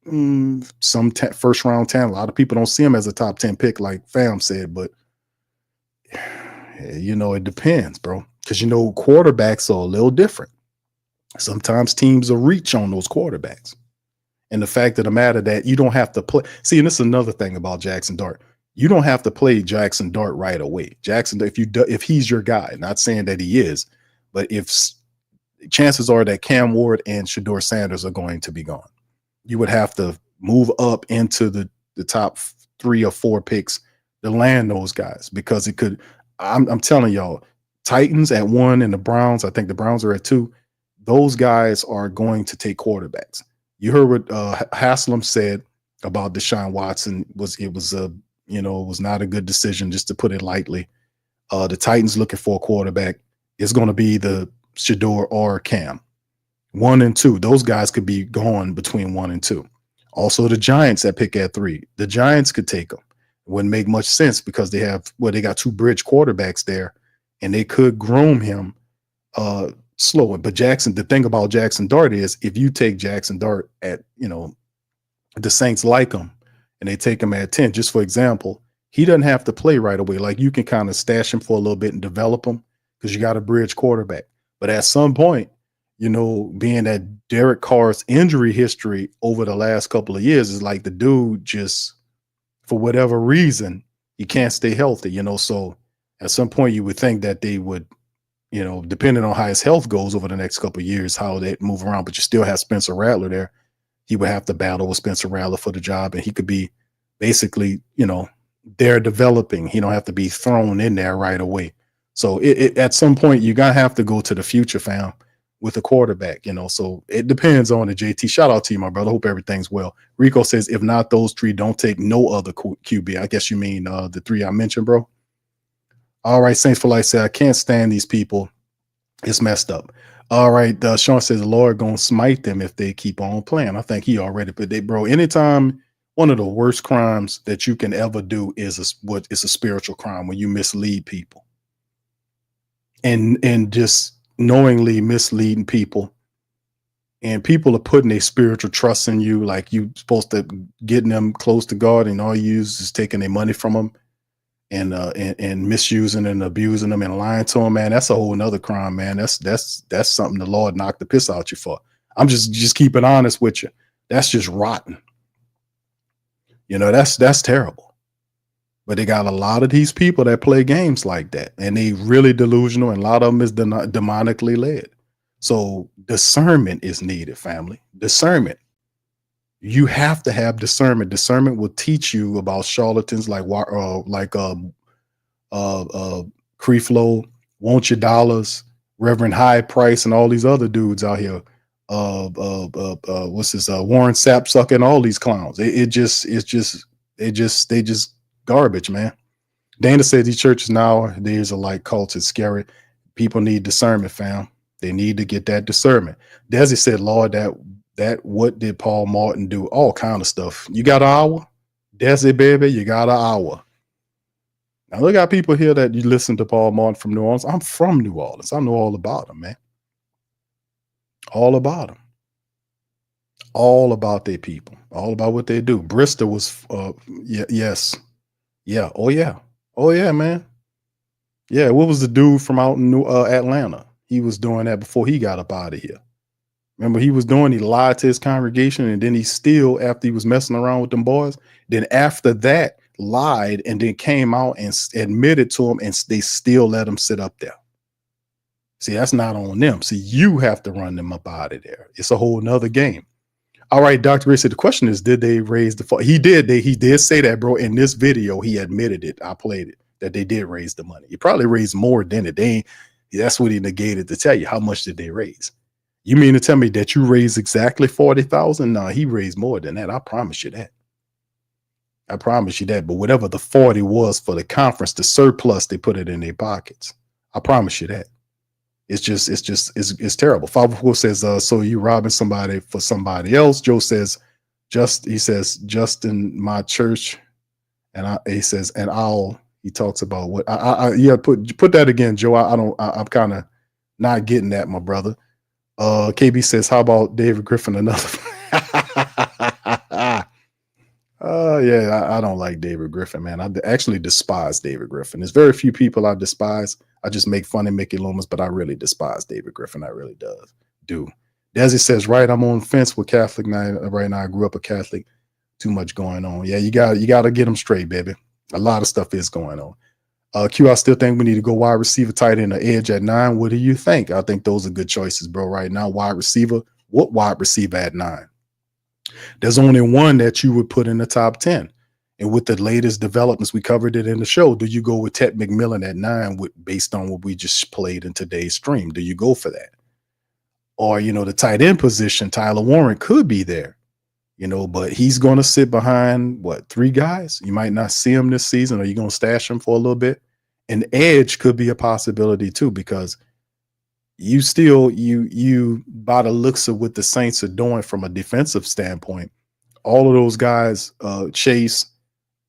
some first round talent. A lot of people don't see him as a top 10 pick, like Fam said, but it depends, bro. Because quarterbacks are a little different. Sometimes teams will reach on those quarterbacks. And the fact of the matter that you don't have to play. See, and this is another thing about Jaxson Dart. You don't have to play Jaxson Dart right away. Jaxson, if he's your guy, not saying that he is, but if chances are that Cam Ward and Shedeur Sanders are going to be gone, you would have to move up into the top 3 or 4 picks to land those guys, because it could. I'm telling y'all, Titans at 1 and the Browns, I think the Browns are at 2. Those guys are going to take quarterbacks. You heard what Haslam said about Deshaun Watson. It was not a good decision, just to put it lightly. The Titans looking for a quarterback is going to be the Shedeur or Cam. 1 and 2, those guys could be gone between 1 and 2. Also, the Giants at pick at 3, the Giants could take them. It wouldn't make much sense because they got 2 bridge quarterbacks there, and they could groom him slower. But the thing about Jaxson Dart is, if you take Jaxson Dart at, the Saints like him, and they take him at 10, just for example, he doesn't have to play right away. Like, you can kind of stash him for a little bit and develop him because you got a bridge quarterback. But at some point, being that Derek Carr's injury history over the last couple of years is like the dude just, for whatever reason, he can't stay healthy, So at some point you would think that they would, depending on how his health goes over the next couple of years, how they move around, but you still have Spencer Rattler there. He would have to battle with Spencer Rattler for the job, and he could be basically, they're developing. He don't have to be thrown in there right away. So at some point, you're going to have to go to the future, fam, with a quarterback, So it depends on the JT. Shout out to you, my brother. Hope everything's well. Rico says, if not those 3, don't take no other QB. I guess you mean the 3 I mentioned, bro. All right, Saints for Life said, I can't stand these people. It's messed up. All right, Sean says, the Lord gonna smite them if they keep on playing. I think he already, but bro, anytime, one of the worst crimes that you can ever do is a spiritual crime, when you mislead people and just knowingly misleading people, and people are putting a spiritual trust in you, like you supposed to getting them close to God, and all you use is taking their money from them and misusing and abusing them and lying to them, man. That's a whole nother crime, man. That's something the Lord knocked the piss out you for. I'm just keeping honest with you. That's just rotten. That's terrible. But they got a lot of these people that play games like that, and they really delusional, and a lot of them is demonically led. So discernment is needed, family. Discernment. You have to have discernment. Discernment will teach you about charlatans like Creeflow, Want Your Dollars, Reverend High Price, and all these other dudes out here. What's this? Warren Sapsucker and all these clowns. They just garbage, man. Dana said these churches nowadays are like cults. It's scary. People need discernment, fam. They need to get that discernment. Desi said, Lord, that what did Paul Martin do? All kind of stuff. You got an hour? Desi, baby, you got an hour. Now, look at people here that you listen to Paul Martin from New Orleans. I'm from New Orleans. I know all about them, man. All about them. All about their people. All about what they do. Bristol was, yes. Yeah. Oh, yeah. Oh, yeah, man. Yeah, what was the dude from out in Atlanta? He was doing that before he got up out of here. Remember, he lied to his congregation, and then he still, after he was messing around with them boys, then after that, lied and then came out and admitted to him, and they still let him sit up there. See, that's not on them. See, you have to run them up out of there. It's a whole nother game. All right, Dr. Ray said, the question is, did they raise the fund? He did. He did say that, bro. In this video, he admitted it. I played it, that they did raise the money. He probably raised more than it. That's what he negated to tell you. How much did they raise? You mean to tell me that you raised exactly 40,000? No, he raised more than that. I promise you that. I promise you that. But whatever the 40 was for the conference, the surplus, they put it in their pockets. I promise you that. It's terrible. 504 says, so you robbing somebody for somebody else. Joe says, just in my church. And he talks about what put that again, Joe. I'm kind of not getting that, my brother. KB says, how about David Griffin? Another. I don't like David Griffin, man. I actually despise David Griffin. There's very few people I despise. I just make fun of Mickey Loomis, but I really despise David Griffin. I really do. Desi says, right, I'm on the fence with Catholic right now. I grew up a Catholic. Too much going on. Yeah, you got to get them straight, baby. A lot of stuff is going on. Q, I still think we need to go wide receiver, tight end, or edge at 9. What do you think? I think those are good choices, bro. Right now, wide receiver. What wide receiver at 9? There's only one that you would put in the top 10. And with the latest developments, we covered it in the show. Do you go with Ted McMillan at 9 based on what we just played in today's stream? Do you go for that? Or, the tight end position, Tyler Warren could be there, but he's going to sit behind 3 guys? You might not see him this season, or you're going to stash him for a little bit. And edge could be a possibility too, because you by the looks of what the Saints are doing from a defensive standpoint, all of those guys, Chase,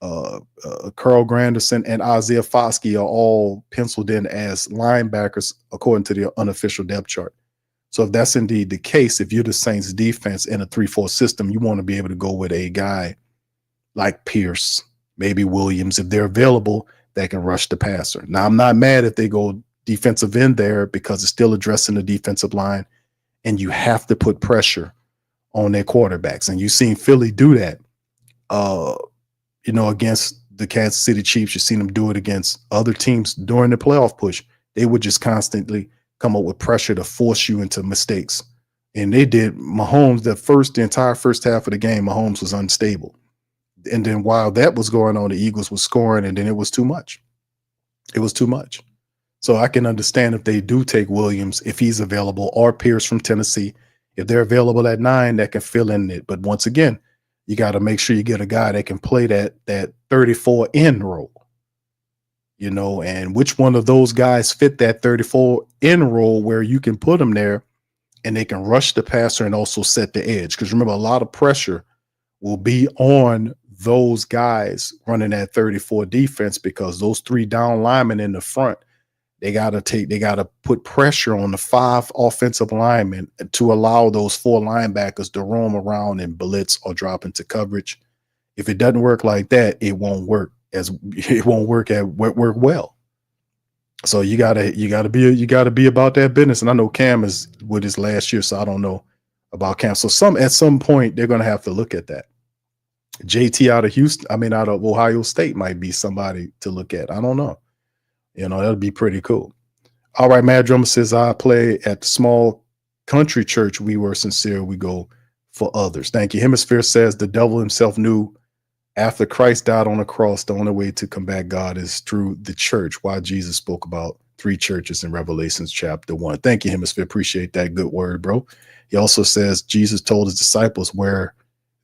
Carl Granderson, and Isaiah Foskey are all penciled in as linebackers according to the unofficial depth chart. So if that's indeed the case, if you're the Saints defense in a 3-4 system, you want to be able to go with a guy like Pierce, maybe Williams, if they're available, that can rush the passer. Now, I'm not mad if they go defensive end there, because it's still addressing the defensive line, and you have to put pressure on their quarterbacks. And you've seen Philly do that, against the Kansas City Chiefs. You've seen them do it against other teams during the playoff push. They would just constantly come up with pressure to force you into mistakes. And they did. Mahomes, the entire first half of the game, Mahomes was unstable. And then while that was going on, the Eagles was scoring, and then it was too much. It was too much. So I can understand if they do take Williams, if he's available, or Pierce from Tennessee, if they're available at 9, that can fill in it. But once again, you got to make sure you get a guy that can play that 34 end role. And which one of those guys fit that 34 end role where you can put them there and they can rush the passer and also set the edge? Because remember, a lot of pressure will be on those guys running that 34 defense, because those 3 down linemen in the front, they got to put pressure on the 5 offensive linemen to allow those 4 linebackers to roam around and blitz or drop into coverage. If it doesn't work like that, it won't work well. So you gotta be about that business. And I know Cam is with his last year, so I don't know about Cam. So at some point they're gonna have to look at that. JT out of Ohio State might be somebody to look at. I don't know. That'd be pretty cool. All right, Mad Drummer says, I play at the small country church. We were sincere. We go for others. Thank you. Hemisphere says, the devil himself knew after Christ died on the cross, the only way to combat God is through the church. Why Jesus spoke about 3 churches in Revelations chapter 1. Thank you, Hemisphere. Appreciate that good word, bro. He also says, Jesus told his disciples, where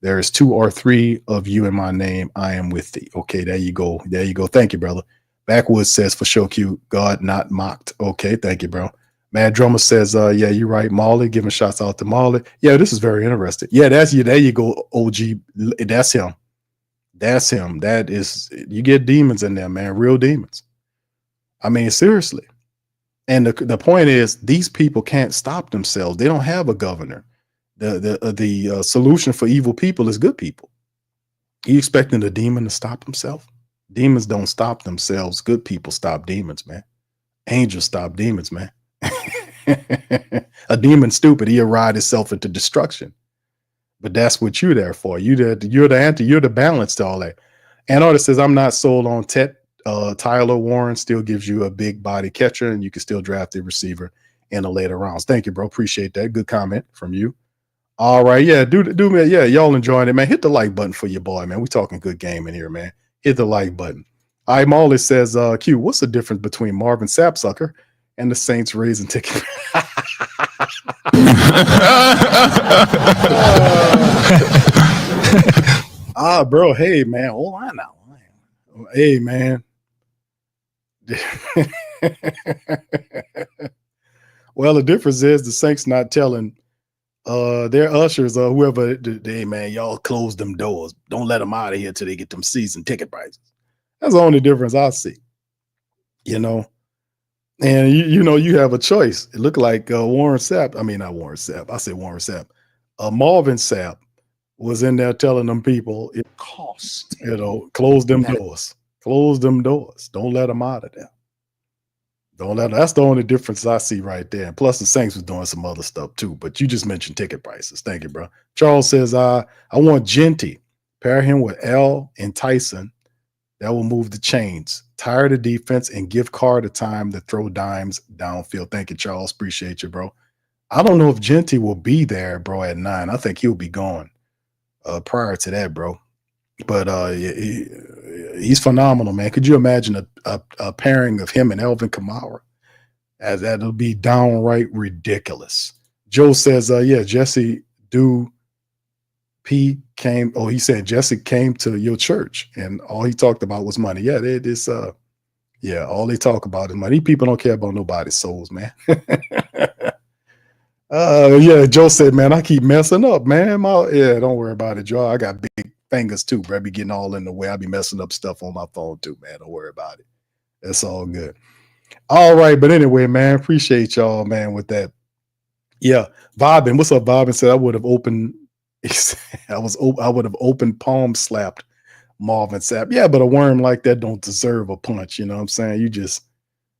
there is 2 or 3 of you in my name, I am with thee. Okay, there you go. There you go. Thank you, brother. Backwoods says, for sure, Q, God not mocked. Okay, thank you, bro. Mad Drummer says, yeah, you're right. Marley, giving shots out to Marley. Yeah, this is very interesting. Yeah, that's you. There you go, OG. That's him. That's him. That is, you get demons in there, man. Real demons. I mean, seriously. And the point is, these people can't stop themselves. They don't have a governor. The solution for evil people is good people. Are you expecting the demon to stop himself? Demons don't stop themselves. Good people stop demons, man. Angels stop demons, man. A demon stupid, he'll ride himself into destruction. But that's what you're there for. You're the answer. You're the balance to all that. And artist says, I'm not sold on Tet. Tyler Warren still gives you a big body catcher, and you can still draft a receiver in the later rounds. Thank you, bro. Appreciate that. Good comment from you. All right. Yeah, do me. Yeah, y'all enjoying it, man. Hit the like button for your boy, man. We talking good game in here, man. Hit the like button. All right, Molly says, Q, what's the difference between Marvin Sapsucker and the Saints raising ticket? Bro, hey man, hold on now. Hey man. Well, the difference is the Saints not telling their ushers or whoever, hey man, y'all close them doors. Don't let them out of here till they get them season ticket prices. That's the only difference I see. You know, and you know, you have a choice. It looked like Warren Sapp. I mean, not Warren Sapp. I said Warren Sapp. Marvin Sapp was in there telling them people it cost. You know, close them doors. Close them doors. Don't let them out of there. Don't let them. That's the only difference I see right there. And plus, the Saints was doing some other stuff too. But you just mentioned ticket prices. Thank you, bro. Charles says, I want Genty. Pair him with L and Tyson. That will move the chains. Tire the defense and give Carr the time to throw dimes downfield. Thank you, Charles. Appreciate you, bro. I don't know if Genty will be there, bro, at 9. I think he'll be gone prior to that, bro. But he's phenomenal, man. Could you imagine a pairing of him and Alvin Kamara? As that'll be downright ridiculous. Joe says, yeah, Jesse he said Jesse came to your church and all he talked about was money. Yeah, all they talk about is money. People don't care about nobody's souls, man. Yeah, Joe said, man, I keep messing up, man. Don't worry about it, Joe. I got big fingers too, bro. I be getting all in the way. I be messing up stuff on my phone too, man. Don't worry about it. That's all good. All right, but anyway, man, appreciate y'all, man, with that. Yeah, Vibin, what's up, Vibin? Said I would have opened. I would have open palm slapped Marvin Sapp. Yeah, but a worm like that don't deserve a punch. You know what I'm saying? You just,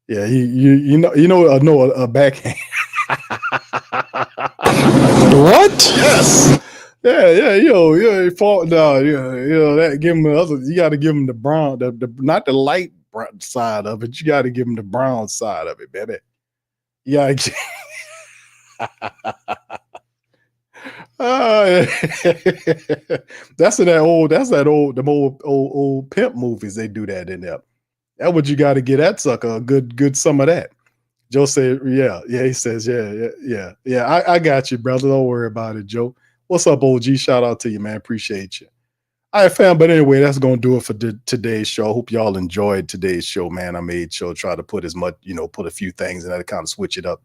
yeah, a backhand. What? Yes. Yeah. He fought. No, that give him the other. You got to give him the brown, not the light brown side of it. You got to give him the brown side of it, baby. Yeah. That's them old pimp movies. They do that in there. That's what you got to get that sucker a good some of that. Joe said, yeah. He says, yeah. I got you, brother. Don't worry about it, Joe. What's up, OG? Shout out to you, man. Appreciate you. All right, fam. But anyway, that's gonna do it for today's show. Hope y'all enjoyed today's show, man. I made sure to try to put as much, put a few things in that to kind of switch it up.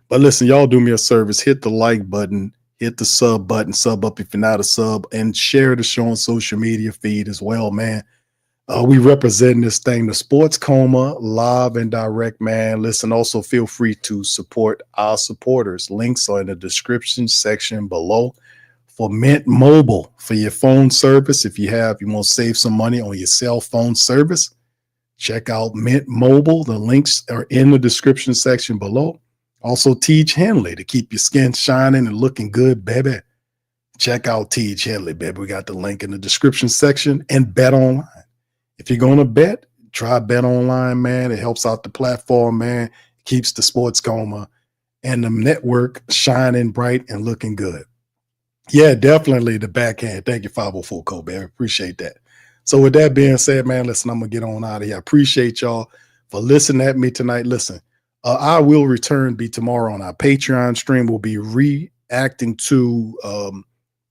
But listen, y'all do me a service. Hit the like button, hit the sub button, sub up if you're not a sub, and share the show on social media feed as well, man. We represent this thing, the Sports Coma, live and direct, man. Listen, also feel free to support our supporters. Links are in the description section below. For Mint Mobile, for your phone service, if you want to save some money on your cell phone service, check out Mint Mobile. The links are in the description section below. Also, Teach Henley to keep your skin shining and looking good, baby. Check out Teach Henley, baby. We got the link in the description section. And Bet Online. If you're going to bet, try Bet Online, man. It helps out the platform, man. Keeps the Sports Coma and the network shining bright and looking good. Yeah, definitely the backhand. Thank you, 504 Kobe. I appreciate that. So with that being said, man, listen, I'm going to get on out of here. I appreciate y'all for listening at me tonight. Listen, I will be tomorrow on our Patreon stream. We'll be reacting to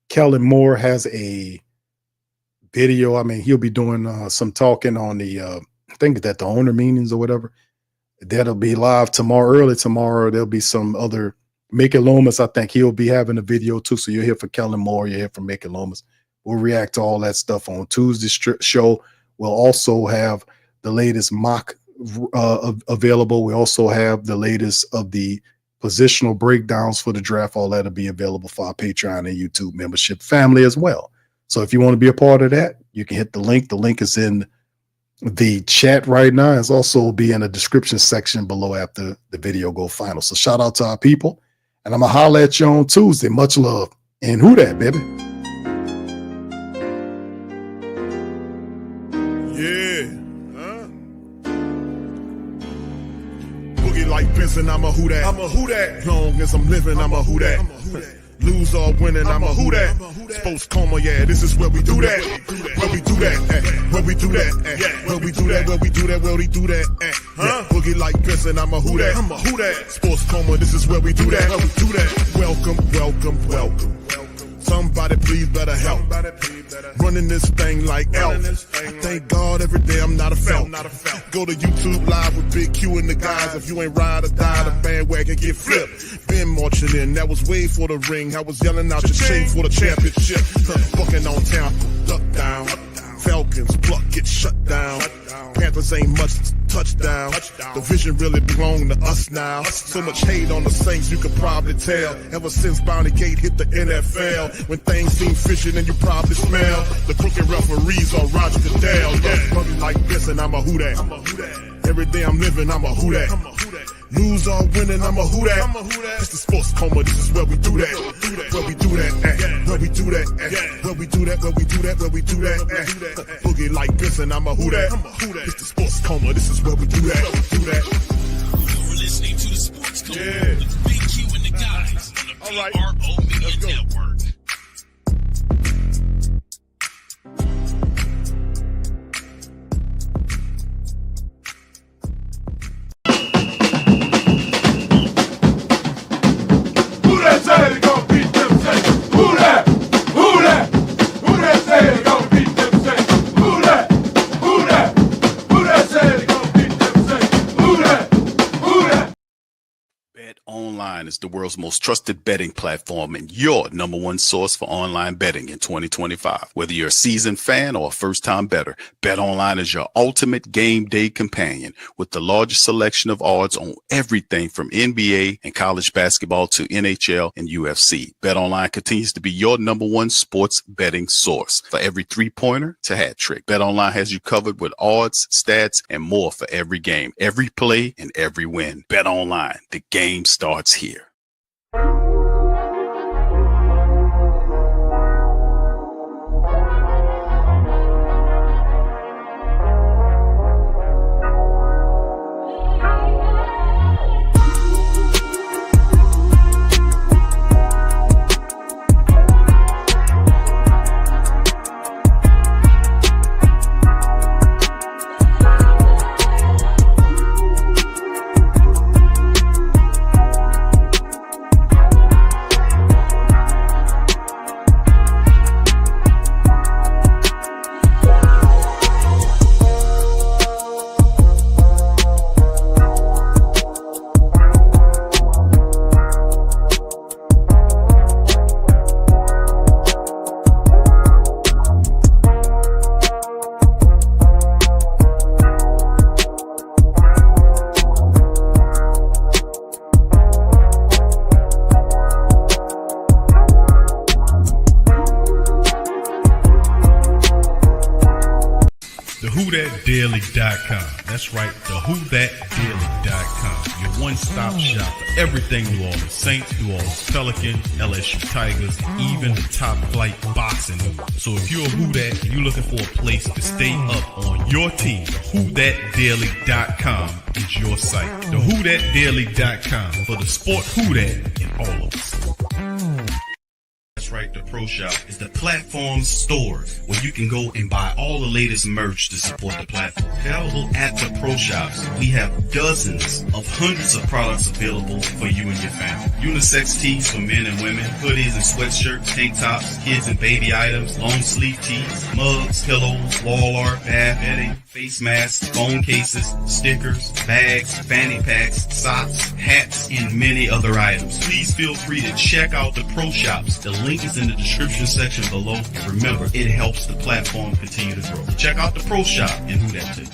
Kellen Moore has a video. I mean, he'll be doing some talking on the I think that the owner meetings or whatever. That'll be live tomorrow, early tomorrow. There'll be some other Mickey Lomas. I think he'll be having a video too. So you'll hear from Kellen Moore, you'll hear from Mickey Lomas. We'll react to all that stuff on Tuesday's show. We'll also have the latest mock available. We also have the latest of the positional breakdowns for the draft. All that'll be available for our Patreon and YouTube membership family as well. So if you want to be a part of that, you can hit the link. The link is in the chat right now. It's also be in the description section below after the video go final. So shout out to our people. And I'm going to holler at you on Tuesday. Much love. And who that, baby? Like Benson, I'm a who that. I'm a who that. Long as I'm living, I'm a who that. Lose or winning, I'm a who that. Sports Coma, yeah, this is where we do that. Where we do that. Where we do that. Where we do that. Where we do that. Where we do that. Boogie like Benson, I'm a who that. I'm a who that. Sports Coma, this is where we do that. Where we do that. Welcome Somebody please better help. Running this thing like Elf. I thank God every day I'm not a felt. Go to YouTube Live with Big Q and the guys. If you ain't ride or die, the bandwagon get flipped. Been marching in, that was way for the ring. I was yelling out your shame for the championship. Fucking on town, duck down. Falcons, pluck, get shut down. Panthers ain't much touchdown. The vision really belong to us now. So much hate on the Saints, you could probably tell. Ever since Bounty Gate hit the NFL, when things seem fishy and you probably smell the crooked referees on Roger Goodell. Yeah, money like this and I'm a who that. Every day I'm living, I'm a who that. Lose or winning, I'm a who that. It's the Sports Coma, this is where we do that. Where we do that at. Where we do that at. Where we do that, where we do that, where we do that at. Boogie like this and I'm a who that. It's the Sports Coma, this is where we do that. You're listening to the Sports Coma with Big Q and the guys on the PRO Media Network. Online is the world's most trusted betting platform and your number one source for online betting in 2025. Whether you're a seasoned fan or a first-time bettor, BetOnline is your ultimate game day companion with the largest selection of odds on everything from NBA and college basketball to NHL and UFC. BetOnline continues to be your number one sports betting source for every three-pointer to hat trick. BetOnline has you covered with odds, stats, and more for every game, every play, and every win. BetOnline, the game starts here. WhoThatDaily.com. That's right, WhoThatDaily.com. Your one-stop shop for everything New Orleans Saints, New Orleans Pelicans, LSU Tigers, even the top flight boxing. So if you're a Who That and you're looking for a place to stay up on your team, WhoThatDaily.com is your site. The WhoThatDaily.com for the sport Who That in all of us. That's right, the Pro Shop is the platform store where you can go and buy all the latest merch to support the platform. Available at the Pro Shops, we have dozens of hundreds of products available for you and your family. Unisex tees for men and women, hoodies and sweatshirts, tank tops, kids and baby items, long sleeve tees, mugs, pillows, wall art, bath bedding, face masks, phone cases, stickers, bags, fanny packs, socks, hats, and many other items. Please feel free to check out the Pro Shops. The link is in the description section below. Remember, it helps the platform continue to grow. Check out the Pro Shop and Who That too.